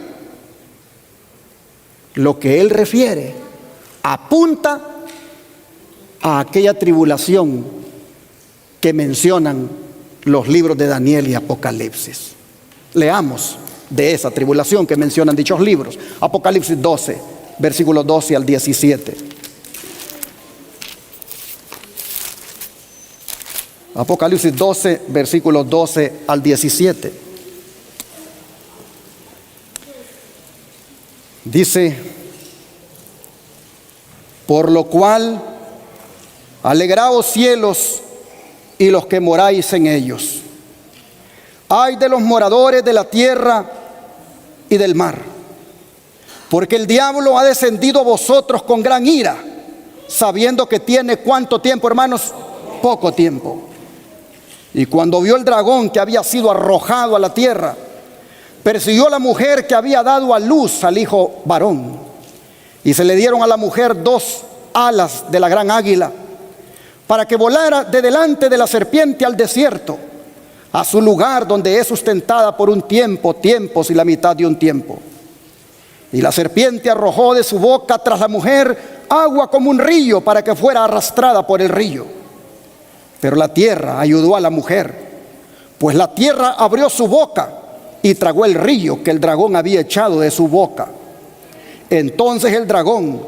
S1: lo que Él refiere apunta a aquella tribulación que mencionan los libros de Daniel y Apocalipsis. Leamos de esa tribulación que mencionan dichos libros. Apocalipsis 12, versículos 12 al 17. Apocalipsis 12, versículos 12 al 17. Dice, por lo cual, alegraos cielos y los que moráis en ellos. Ay de los moradores de la tierra y del mar, porque el diablo ha descendido a vosotros con gran ira, sabiendo que tiene ¿cuánto tiempo, hermanos? Poco tiempo. Y cuando vio el dragón que había sido arrojado a la tierra, persiguió a la mujer que había dado a luz al hijo varón. Y se le dieron a la mujer 2 alas de la gran águila, para que volara de delante de la serpiente al desierto, a su lugar donde es sustentada por un tiempo, tiempos y la mitad de un tiempo. Y la serpiente arrojó de su boca tras la mujer agua como un río, para que fuera arrastrada por el río. Pero la tierra ayudó a la mujer, pues la tierra abrió su boca y tragó el río que el dragón había echado de su boca. Entonces el dragón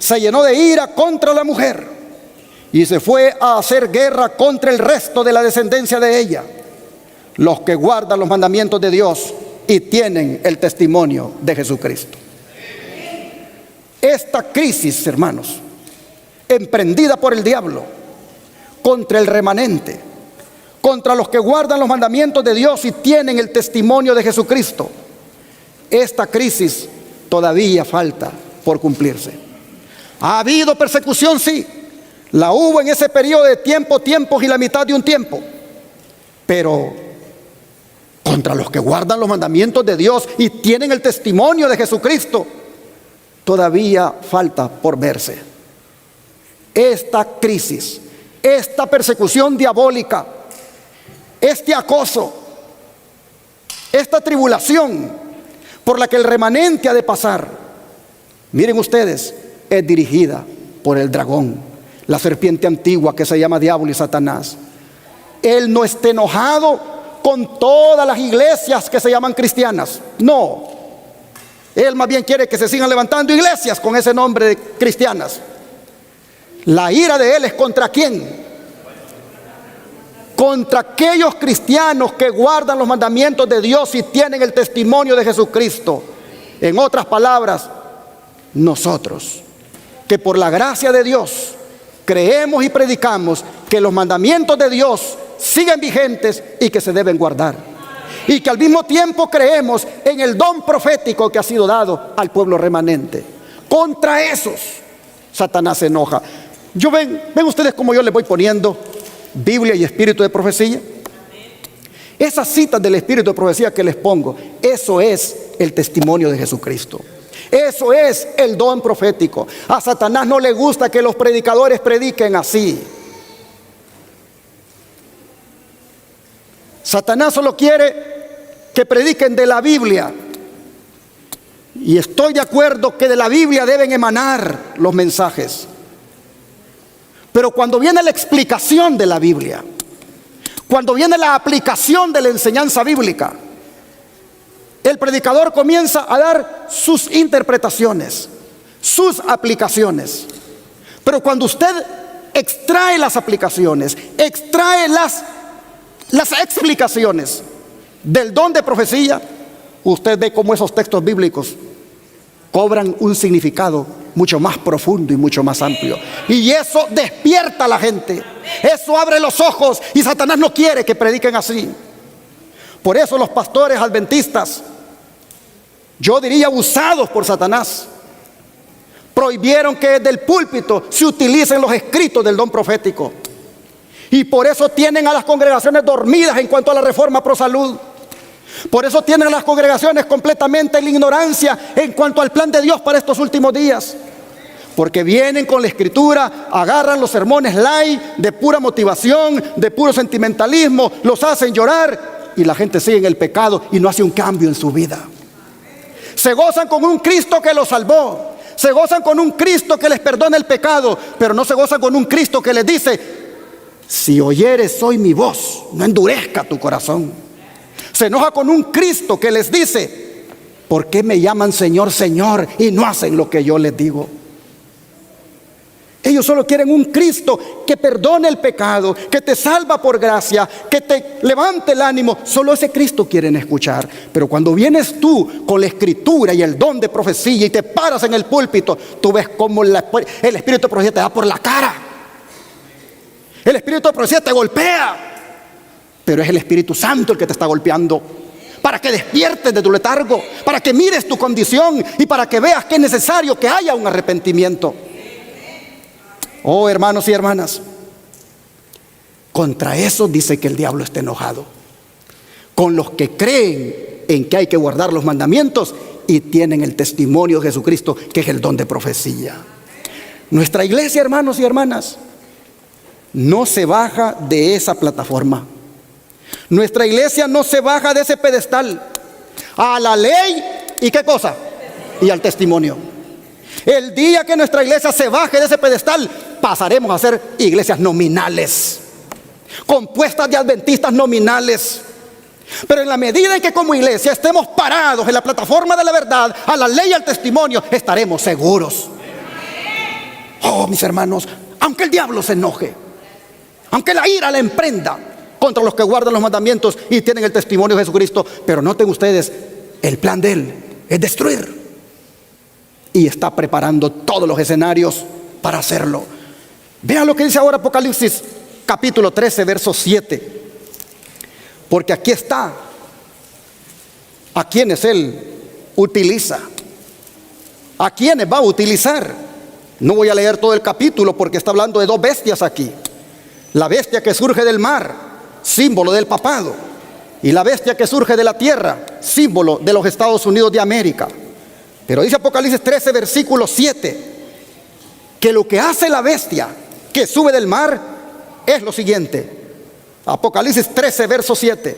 S1: se llenó de ira contra la mujer y se fue a hacer guerra contra el resto de la descendencia de ella, los que guardan los mandamientos de Dios y tienen el testimonio de Jesucristo. Esta crisis, hermanos, emprendida por el diablo contra el remanente, contra los que guardan los mandamientos de Dios y tienen el testimonio de Jesucristo, esta crisis todavía falta por cumplirse. Ha habido persecución, sí, la hubo en ese periodo de tiempos y la mitad de un tiempo, pero contra los que guardan los mandamientos de Dios y tienen el testimonio de Jesucristo, todavía falta por verse. Esta crisis, esta persecución diabólica, este acoso, esta tribulación por la que el remanente ha de pasar, miren ustedes, es dirigida por el dragón, la serpiente antigua que se llama diablo y Satanás. Él no está enojado con todas las iglesias que se llaman cristianas, no. Él más bien quiere que se sigan levantando iglesias con ese nombre de cristianas. La ira de él es ¿contra quién? contra aquellos cristianos que guardan los mandamientos de Dios y tienen el testimonio de Jesucristo. En otras palabras, nosotros, que por la gracia de Dios creemos y predicamos que los mandamientos de Dios siguen vigentes y que se deben guardar. Y que al mismo tiempo creemos en el don profético que ha sido dado al pueblo remanente. Contra esos, Satanás se enoja. Ven ustedes cómo yo les voy poniendo Biblia y espíritu de profecía. Esas citas del espíritu de profecía que les pongo, eso es el testimonio de Jesucristo. Eso es el don profético. A Satanás no le gusta que los predicadores prediquen así. Satanás solo quiere que prediquen de la Biblia. Y estoy de acuerdo que de la Biblia deben emanar los mensajes. Pero cuando viene la explicación de la Biblia, cuando viene la aplicación de la enseñanza bíblica, el predicador comienza a dar sus interpretaciones, sus aplicaciones. Pero cuando usted extrae las aplicaciones, extrae las explicaciones del don de profecía, usted ve cómo esos textos bíblicos cobran un significado mucho más profundo y mucho más amplio. Y eso despierta a la gente, eso abre los ojos, y Satanás no quiere que prediquen así. Por eso los pastores adventistas, yo diría usados por Satanás, prohibieron que desde el púlpito se utilicen los escritos del don profético. Y por eso tienen a las congregaciones dormidas en cuanto a la reforma pro salud. Por eso tienen a las congregaciones completamente en la ignorancia en cuanto al plan de Dios para estos últimos días. Porque vienen con la escritura, agarran los sermones light, de pura motivación, de puro sentimentalismo, los hacen llorar y la gente sigue en el pecado y no hace un cambio en su vida. Se gozan con un Cristo que los salvó, se gozan con un Cristo que les perdona el pecado, pero no se gozan con un Cristo que les dice: si oyeres hoy mi voz, no endurezca tu corazón. Se enoja con un Cristo que les dice: ¿por qué me llaman Señor, Señor y no hacen lo que yo les digo? Ellos solo quieren un Cristo que perdone el pecado, que te salva por gracia, que te levante el ánimo. Solo ese Cristo quieren escuchar. Pero cuando vienes tú con la escritura y el don de profecía y te paras en el púlpito, tú ves cómo el espíritu de profecía te da por la cara. El espíritu de profecía te golpea. Pero es el Espíritu Santo el que te está golpeando, para que despiertes de tu letargo, para que mires tu condición y para que veas que es necesario que haya un arrepentimiento. Oh, hermanos y hermanas, contra eso dice que el diablo está enojado. Con los que creen en que hay que guardar los mandamientos y tienen el testimonio de Jesucristo, que es el don de profecía. Nuestra iglesia, hermanos y hermanas, no se baja de esa plataforma. Nuestra iglesia no se baja de ese pedestal a la ley y ¿qué cosa? Y al testimonio. El día que nuestra iglesia se baje de ese pedestal, pasaremos a ser iglesias nominales, compuestas de adventistas nominales. Pero en la medida en que como iglesia estemos parados en la plataforma de la verdad, a la ley y al testimonio, estaremos seguros. Oh, mis hermanos, aunque el diablo se enoje, aunque la ira la emprenda contra los que guardan los mandamientos y tienen el testimonio de Jesucristo, pero noten ustedes, el plan de Él es destruir. Y está preparando todos los escenarios para hacerlo. Vean lo que dice ahora Apocalipsis capítulo 13, verso 7. Porque aquí está a quienes Él utiliza, a quienes va a utilizar. No voy a leer todo el capítulo porque está hablando de dos bestias aquí. La bestia que surge del mar, símbolo del papado, y la bestia que surge de la tierra, símbolo de los Estados Unidos de América. Pero dice Apocalipsis 13, versículo 7, que lo que hace la bestia que sube del mar es lo siguiente. Apocalipsis 13, verso 7.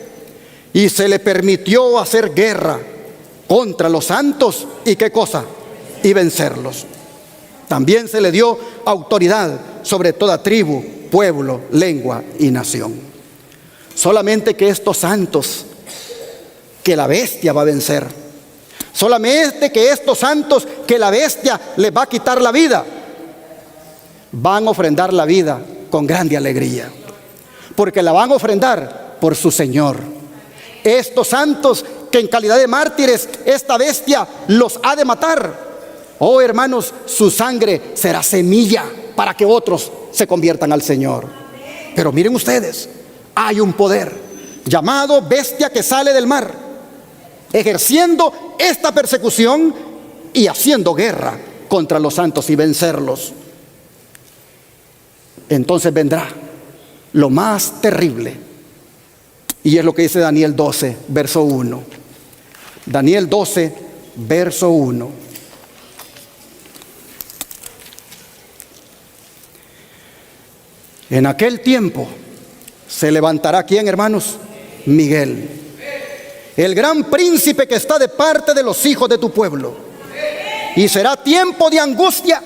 S1: Y se le permitió hacer guerra contra los santos y ¿qué cosa? Y vencerlos. También se le dio autoridad sobre toda tribu, pueblo, lengua y nación. Solamente que estos santos que la bestia va a vencer, solamente que estos santos que la bestia les va a quitar la vida, van a ofrendar la vida con grande alegría. porque la van a ofrendar por su Señor. Estos santos que en calidad de mártires esta bestia los ha de matar, oh hermanos, su sangre será semilla para que otros se conviertan al Señor. Pero miren ustedes, hay un poder llamado bestia que sale del mar, ejerciendo esta persecución y haciendo guerra contra los santos y vencerlos. Entonces vendrá lo más terrible, y es lo que dice Daniel 12, verso 1. Daniel 12, verso 1. En aquel tiempo se levantará, ¿quién, hermanos? Miguel, el gran príncipe que está de parte de los hijos de tu pueblo. Y será tiempo de angustia,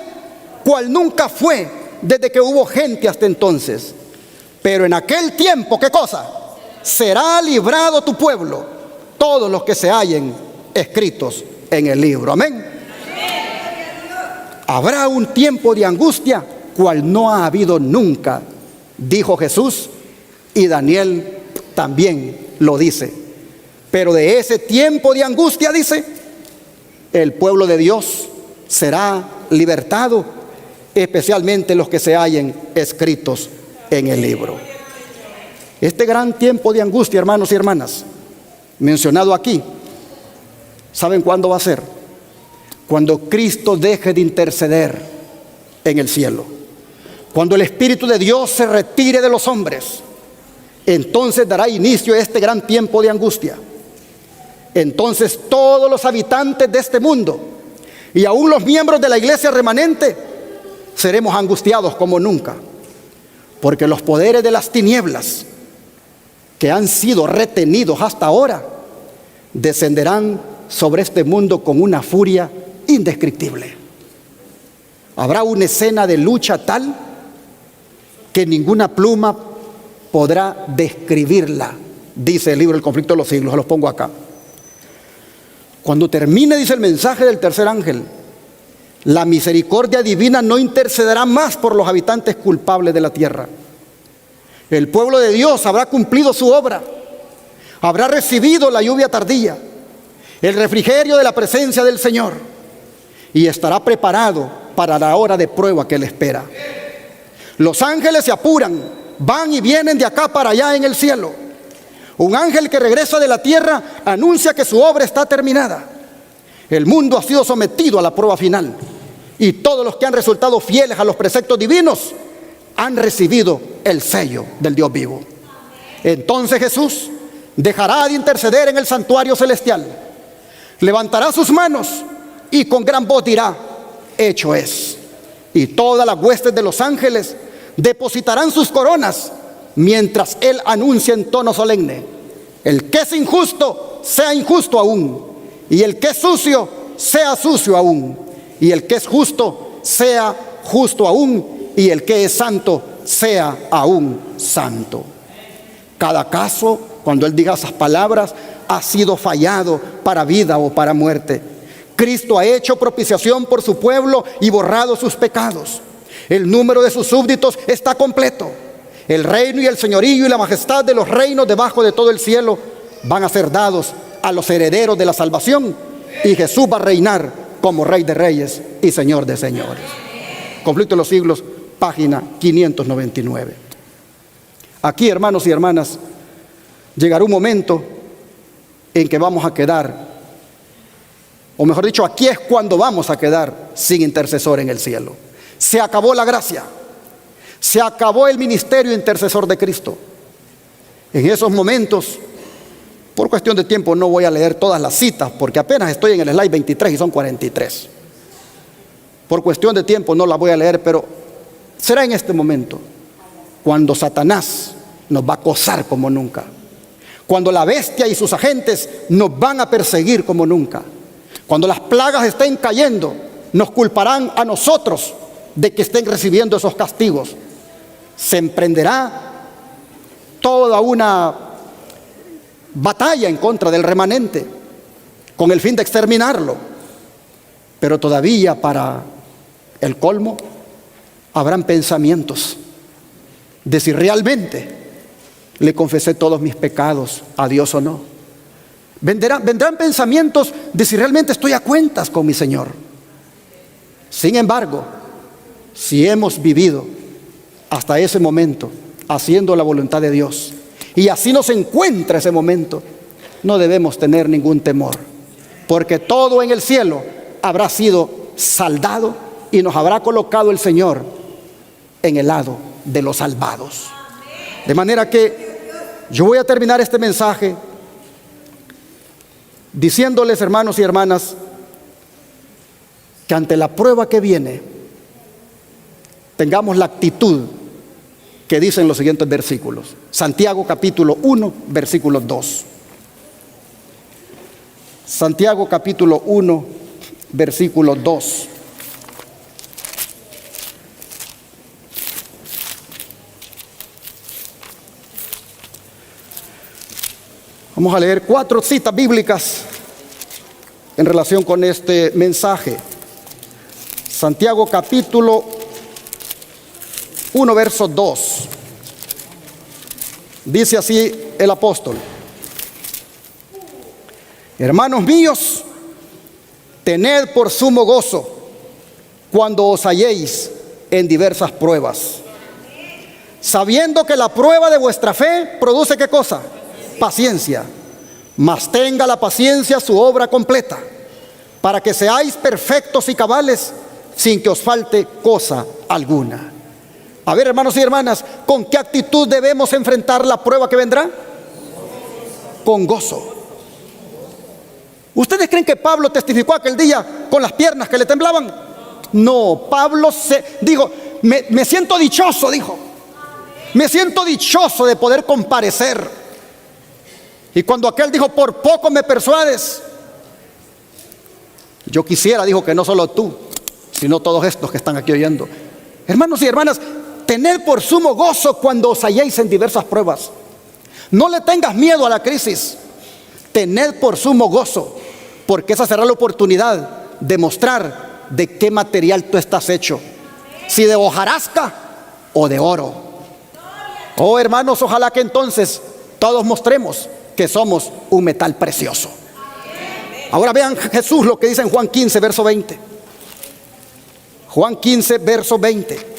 S1: cual nunca fue desde que hubo gente hasta entonces. Pero en aquel tiempo, ¿qué cosa? Será librado tu pueblo, todos los que se hallen escritos en el libro. Amén. Habrá un tiempo de angustia, cual no ha habido nunca, dijo Jesús, y Daniel también lo dice. Pero de ese tiempo de angustia, dice, el pueblo de Dios será libertado, especialmente los que se hallen escritos en el libro. Este gran tiempo de angustia, hermanos y hermanas, mencionado aquí, ¿saben cuándo va a ser? Cuando Cristo deje de interceder en el cielo, cuando el Espíritu de Dios se retire de los hombres. Entonces dará inicio a este gran tiempo de angustia. Entonces todos los habitantes de este mundo y aún los miembros de la iglesia remanente seremos angustiados como nunca, porque los poderes de las tinieblas que han sido retenidos hasta ahora descenderán sobre este mundo con una furia indescriptible. Habrá una escena de lucha tal que ninguna pluma podrá describirla, dice el libro El conflicto de los siglos. Los pongo acá. Cuando termine, dice el mensaje del tercer ángel, la misericordia divina no intercederá más por los habitantes culpables de la tierra. El pueblo de Dios habrá cumplido su obra, habrá recibido la lluvia tardía, el refrigerio de la presencia del Señor, y estará preparado para la hora de prueba que le espera. Los ángeles se apuran, van y vienen de acá para allá en el cielo. Un ángel que regresa de la tierra anuncia que su obra está terminada. El mundo ha sido sometido a la prueba final, y todos los que han resultado fieles a los preceptos divinos han recibido el sello del Dios vivo. Entonces Jesús dejará de interceder en el santuario celestial, levantará sus manos y con gran voz dirá: hecho es. Y todas las huestes de los ángeles depositarán sus coronas mientras Él anuncia en tono solemne: el que es injusto, sea injusto aún, y el que es sucio, sea sucio aún, y el que es justo, sea justo aún, y el que es santo, sea aún santo. Cada caso, cuando Él diga esas palabras, ha sido fallado para vida o para muerte. Cristo ha hecho propiciación por su pueblo y borrado sus pecados. El número de sus súbditos está completo. El reino y el señorío y la majestad de los reinos debajo de todo el cielo van a ser dados a los herederos de la salvación, y Jesús va a reinar como Rey de Reyes y Señor de Señores. Conflicto de los siglos, página 599. Aquí, hermanos y hermanas, llegará un momento en que vamos a quedar, o mejor dicho, aquí es cuando vamos a quedar sin intercesor en el cielo. Se acabó la gracia, se acabó el ministerio intercesor de Cristo. En esos momentos, por cuestión de tiempo no voy a leer todas las citas, porque apenas estoy en el slide 23 y son 43. Por cuestión de tiempo no las voy a leer, pero será en este momento cuando Satanás nos va a acosar como nunca, cuando la bestia y sus agentes nos van a perseguir como nunca, cuando las plagas estén cayendo, nos culparán a nosotros de que estén recibiendo esos castigos. Se emprenderá toda una batalla en contra del remanente con el fin de exterminarlo. Pero todavía, para el colmo, habrán pensamientos de si realmente le confesé todos mis pecados a Dios o no. Vendrán pensamientos de si realmente estoy a cuentas con mi Señor. Sin embargo, si hemos vivido hasta ese momento haciendo la voluntad de Dios, y así nos encuentra ese momento, no debemos tener ningún temor, porque todo en el cielo habrá sido saldado y nos habrá colocado el Señor en el lado de los salvados. De manera que yo voy a terminar este mensaje diciéndoles, hermanos y hermanas, que ante la prueba que viene tengamos la actitud que dicen los siguientes versículos. Santiago capítulo 1, versículo 2. Santiago capítulo 1, versículo 2. Vamos a leer 4 citas bíblicas en relación con este mensaje. Santiago capítulo 1, verso 2. Dice así el apóstol: hermanos míos, tened por sumo gozo cuando os halléis en diversas pruebas, sabiendo que la prueba de vuestra fe produce ¿qué cosa? Paciencia. Mas tenga la paciencia su obra completa, para que seáis perfectos y cabales, sin que os falte cosa alguna. A ver, hermanos y hermanas, ¿con qué actitud debemos enfrentar la prueba que vendrá? Con gozo. ¿Ustedes creen que Pablo testificó aquel día con las piernas que le temblaban? No, Pablo dijo, me siento dichoso, dijo. Me siento dichoso de poder comparecer. Y cuando aquel dijo, por poco me persuades, yo quisiera, dijo, que no solo tú, sino todos estos que están aquí oyendo. Hermanos y hermanas, tened por sumo gozo cuando os halléis en diversas pruebas. No le tengas miedo a la crisis. Tened por sumo gozo, porque esa será la oportunidad de mostrar de qué material tú estás hecho. Si de hojarasca o de oro. Oh, hermanos, ojalá que entonces todos mostremos que somos un metal precioso. Ahora vean Jesús lo que dice en Juan 15, verso 20. Juan 15, verso 20.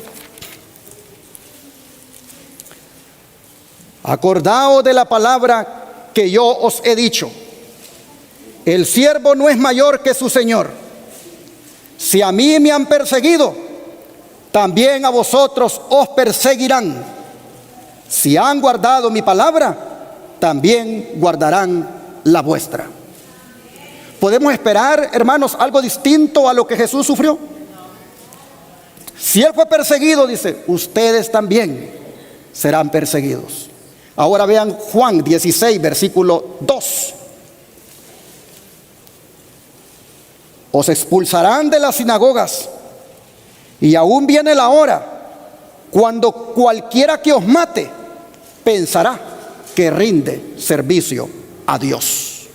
S1: Acordaos de la palabra que yo os he dicho. El siervo no es mayor que su Señor. Si a mí me han perseguido, también a vosotros os perseguirán. Si han guardado mi palabra, también guardarán la vuestra. ¿Podemos esperar, hermanos, algo distinto a lo que Jesús sufrió? Si Él fue perseguido, dice, ustedes también serán perseguidos. Ahora vean Juan 16, versículo 2. Os expulsarán de las sinagogas, y aún viene la hora cuando cualquiera que os mate pensará que rinde servicio a Dios.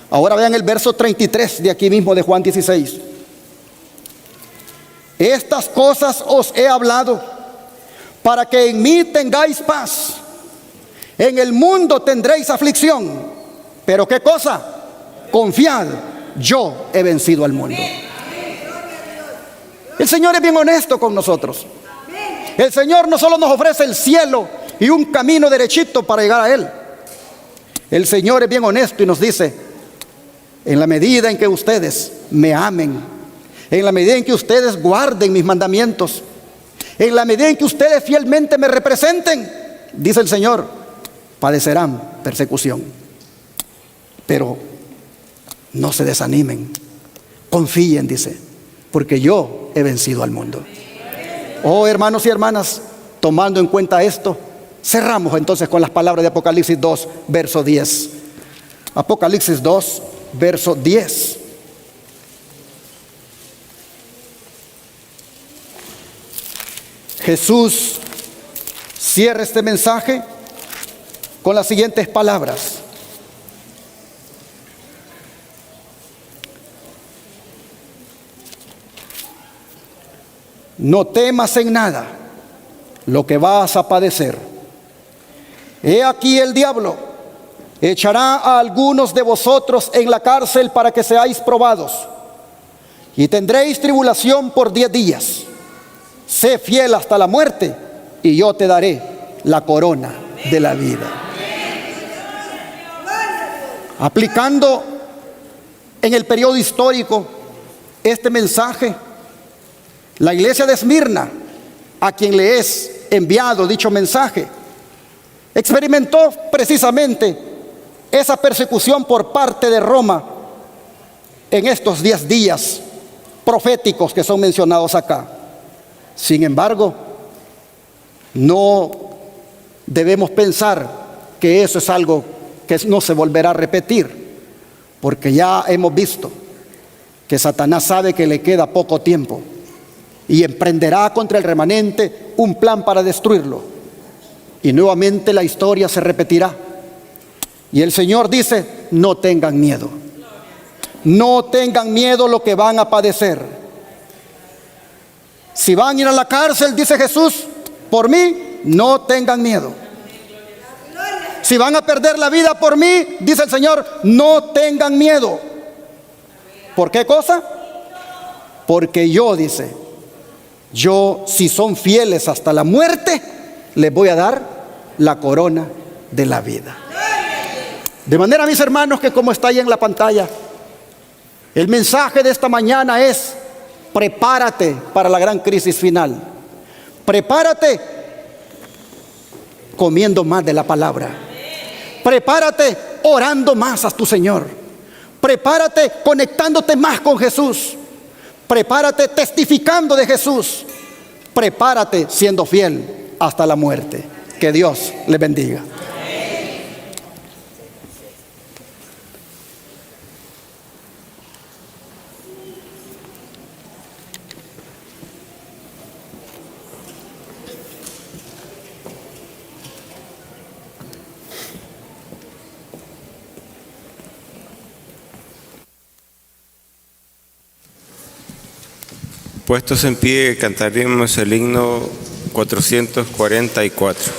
S1: Ahora vean el verso 33 de aquí mismo de Juan 16. Estas cosas os he hablado para que en mí tengáis paz. En el mundo tendréis aflicción, pero ¿qué cosa? Confiad, yo he vencido al mundo. El Señor es bien honesto con nosotros. El Señor no solo nos ofrece el cielo y un camino derechito para llegar a Él. El Señor es bien honesto y nos dice, en la medida en que ustedes me amen, en la medida en que ustedes guarden mis mandamientos, en la medida en que ustedes fielmente me representen, dice el Señor, padecerán persecución. Pero no se desanimen, confíen, dice, porque yo he vencido al mundo. Oh, hermanos y hermanas, tomando en cuenta esto, cerramos entonces con las palabras de Apocalipsis 2, verso 10. Apocalipsis 2, verso 10. Jesús cierra este mensaje con las siguientes palabras. No temas en nada lo que vas a padecer. He aquí el diablo echará a algunos de vosotros en la cárcel para que seáis probados, y tendréis tribulación por 10 días. Sé fiel hasta la muerte, y yo te daré la corona de la vida. Aplicando en el periodo histórico este mensaje, la iglesia de Esmirna, a quien le es enviado dicho mensaje, experimentó precisamente esa persecución por parte de Roma en estos 10 días proféticos que son mencionados acá. Sin embargo, no debemos pensar que eso es algo que no se volverá a repetir, porque ya hemos visto que Satanás sabe que le queda poco tiempo y emprenderá contra el remanente un plan para destruirlo, y nuevamente la historia se repetirá. Y el Señor dice: no tengan miedo, no tengan miedo lo que van a padecer. Si van a ir a la cárcel, dice Jesús, por mí, no tengan miedo. Si van a perder la vida por mí, dice el Señor, no tengan miedo. ¿Por qué cosa? Porque yo, dice, yo, si son fieles hasta la muerte, les voy a dar la corona de la vida. De manera, mis hermanos, que como está ahí en la pantalla, el mensaje de esta mañana es: prepárate para la gran crisis final. Prepárate comiendo más de la palabra. Prepárate orando más a tu Señor. Prepárate conectándote más con Jesús. Prepárate testificando de Jesús. Prepárate siendo fiel hasta la muerte. Que Dios les bendiga.
S2: Puestos en pie, cantaremos el himno 444.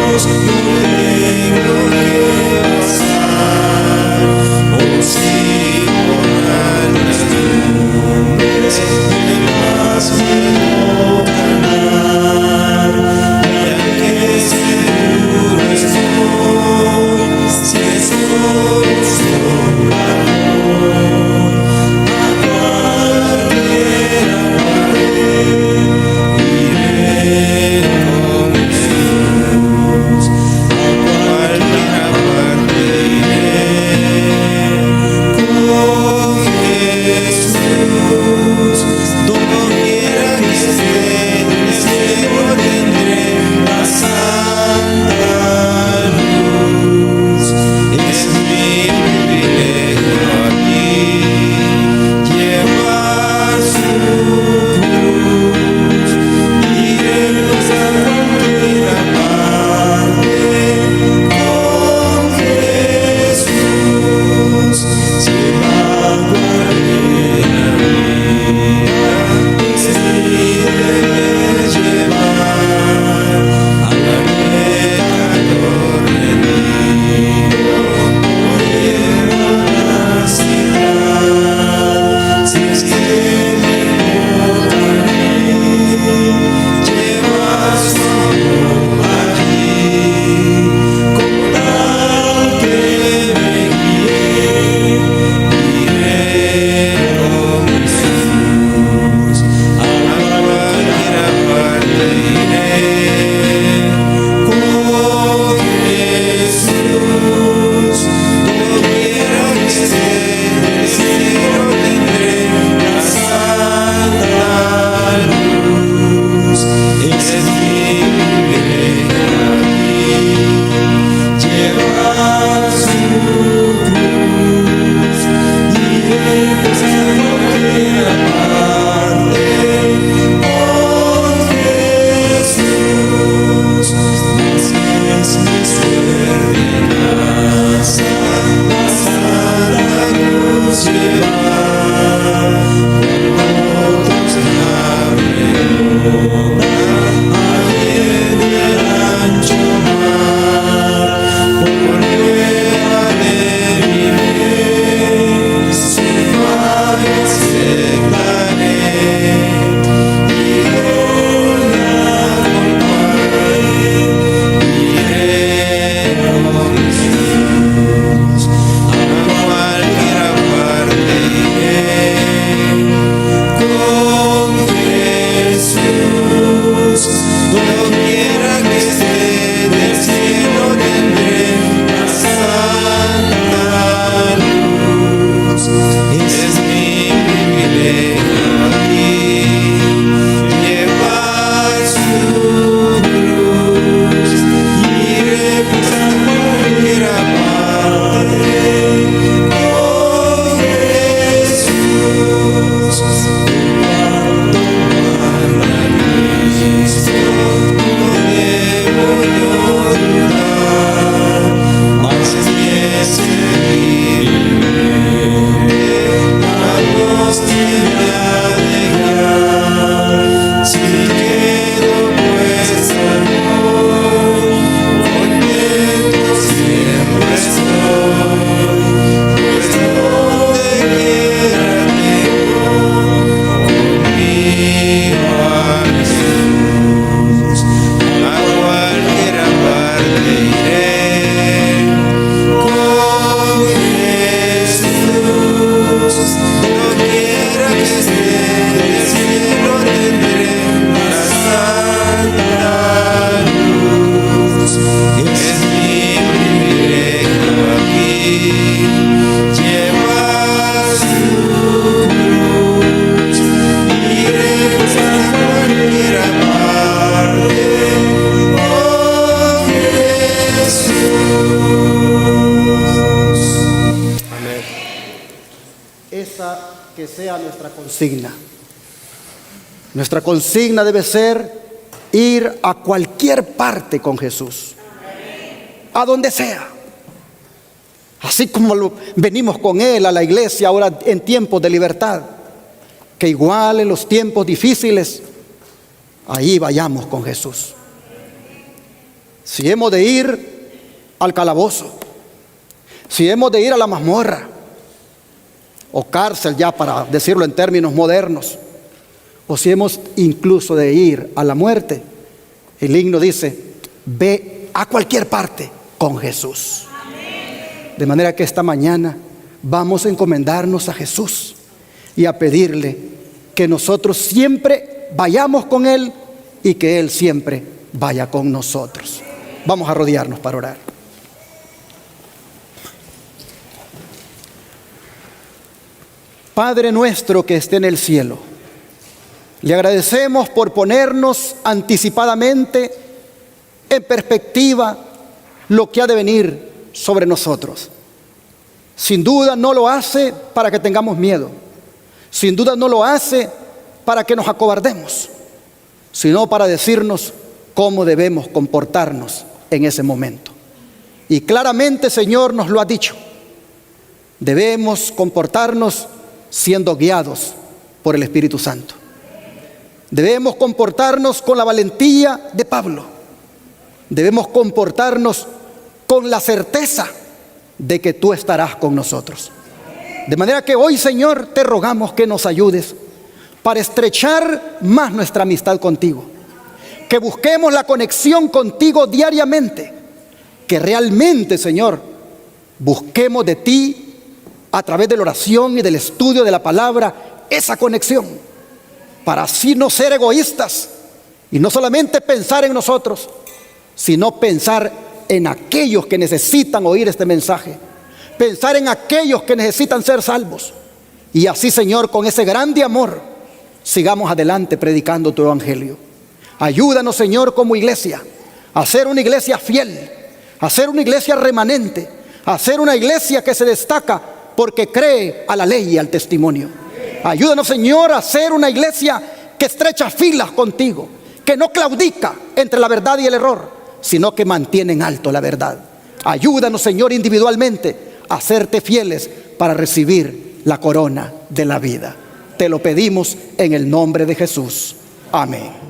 S3: No tengo que pasar.
S1: nuestra consigna. Nuestra consigna debe ser ir a cualquier parte con Jesús. A donde sea. Así como venimos con Él a la iglesia ahora en tiempos de libertad, que igual en los tiempos difíciles, ahí vayamos con Jesús. Si hemos de ir al calabozo, si hemos de ir a la mazmorra, o cárcel ya para decirlo en términos modernos, o si hemos incluso de ir a la muerte, el himno dice, ve a cualquier parte con Jesús. De manera que esta mañana vamos a encomendarnos a Jesús y a pedirle que nosotros siempre vayamos con Él y que Él siempre vaya con nosotros. Vamos a arrodillarnos para orar. Padre nuestro que esté en el cielo, le agradecemos por ponernos anticipadamente en perspectiva lo que ha de venir sobre nosotros. Sin duda no lo hace para que tengamos miedo. Sin duda no lo hace para que nos acobardemos, sino para decirnos cómo debemos comportarnos en ese momento. Y claramente, Señor, nos lo ha dicho. Debemos comportarnos siendo guiados por el Espíritu Santo. Debemos comportarnos con la valentía de Pablo. Debemos comportarnos con la certeza de que tú estarás con nosotros. De manera que hoy, Señor, te rogamos que nos ayudes para estrechar más nuestra amistad contigo. Que busquemos la conexión contigo diariamente. Que realmente, Señor, busquemos de ti a través de la oración y del estudio de la palabra esa conexión, para así no ser egoístas y no solamente pensar en nosotros, sino pensar en aquellos que necesitan oír este mensaje, pensar en aquellos que necesitan ser salvos. Y así, Señor, con ese grande amor, sigamos adelante predicando tu evangelio. Ayúdanos, Señor, como iglesia, a ser una iglesia fiel, a ser una iglesia remanente, a ser una iglesia que se destaca porque cree a la ley y al testimonio. Ayúdanos, Señor, a ser una iglesia que estrecha filas contigo, que no claudica entre la verdad y el error, sino que mantiene en alto la verdad. Ayúdanos, Señor, individualmente a serte fieles para recibir la corona de la vida. Te lo pedimos en el nombre de Jesús. Amén.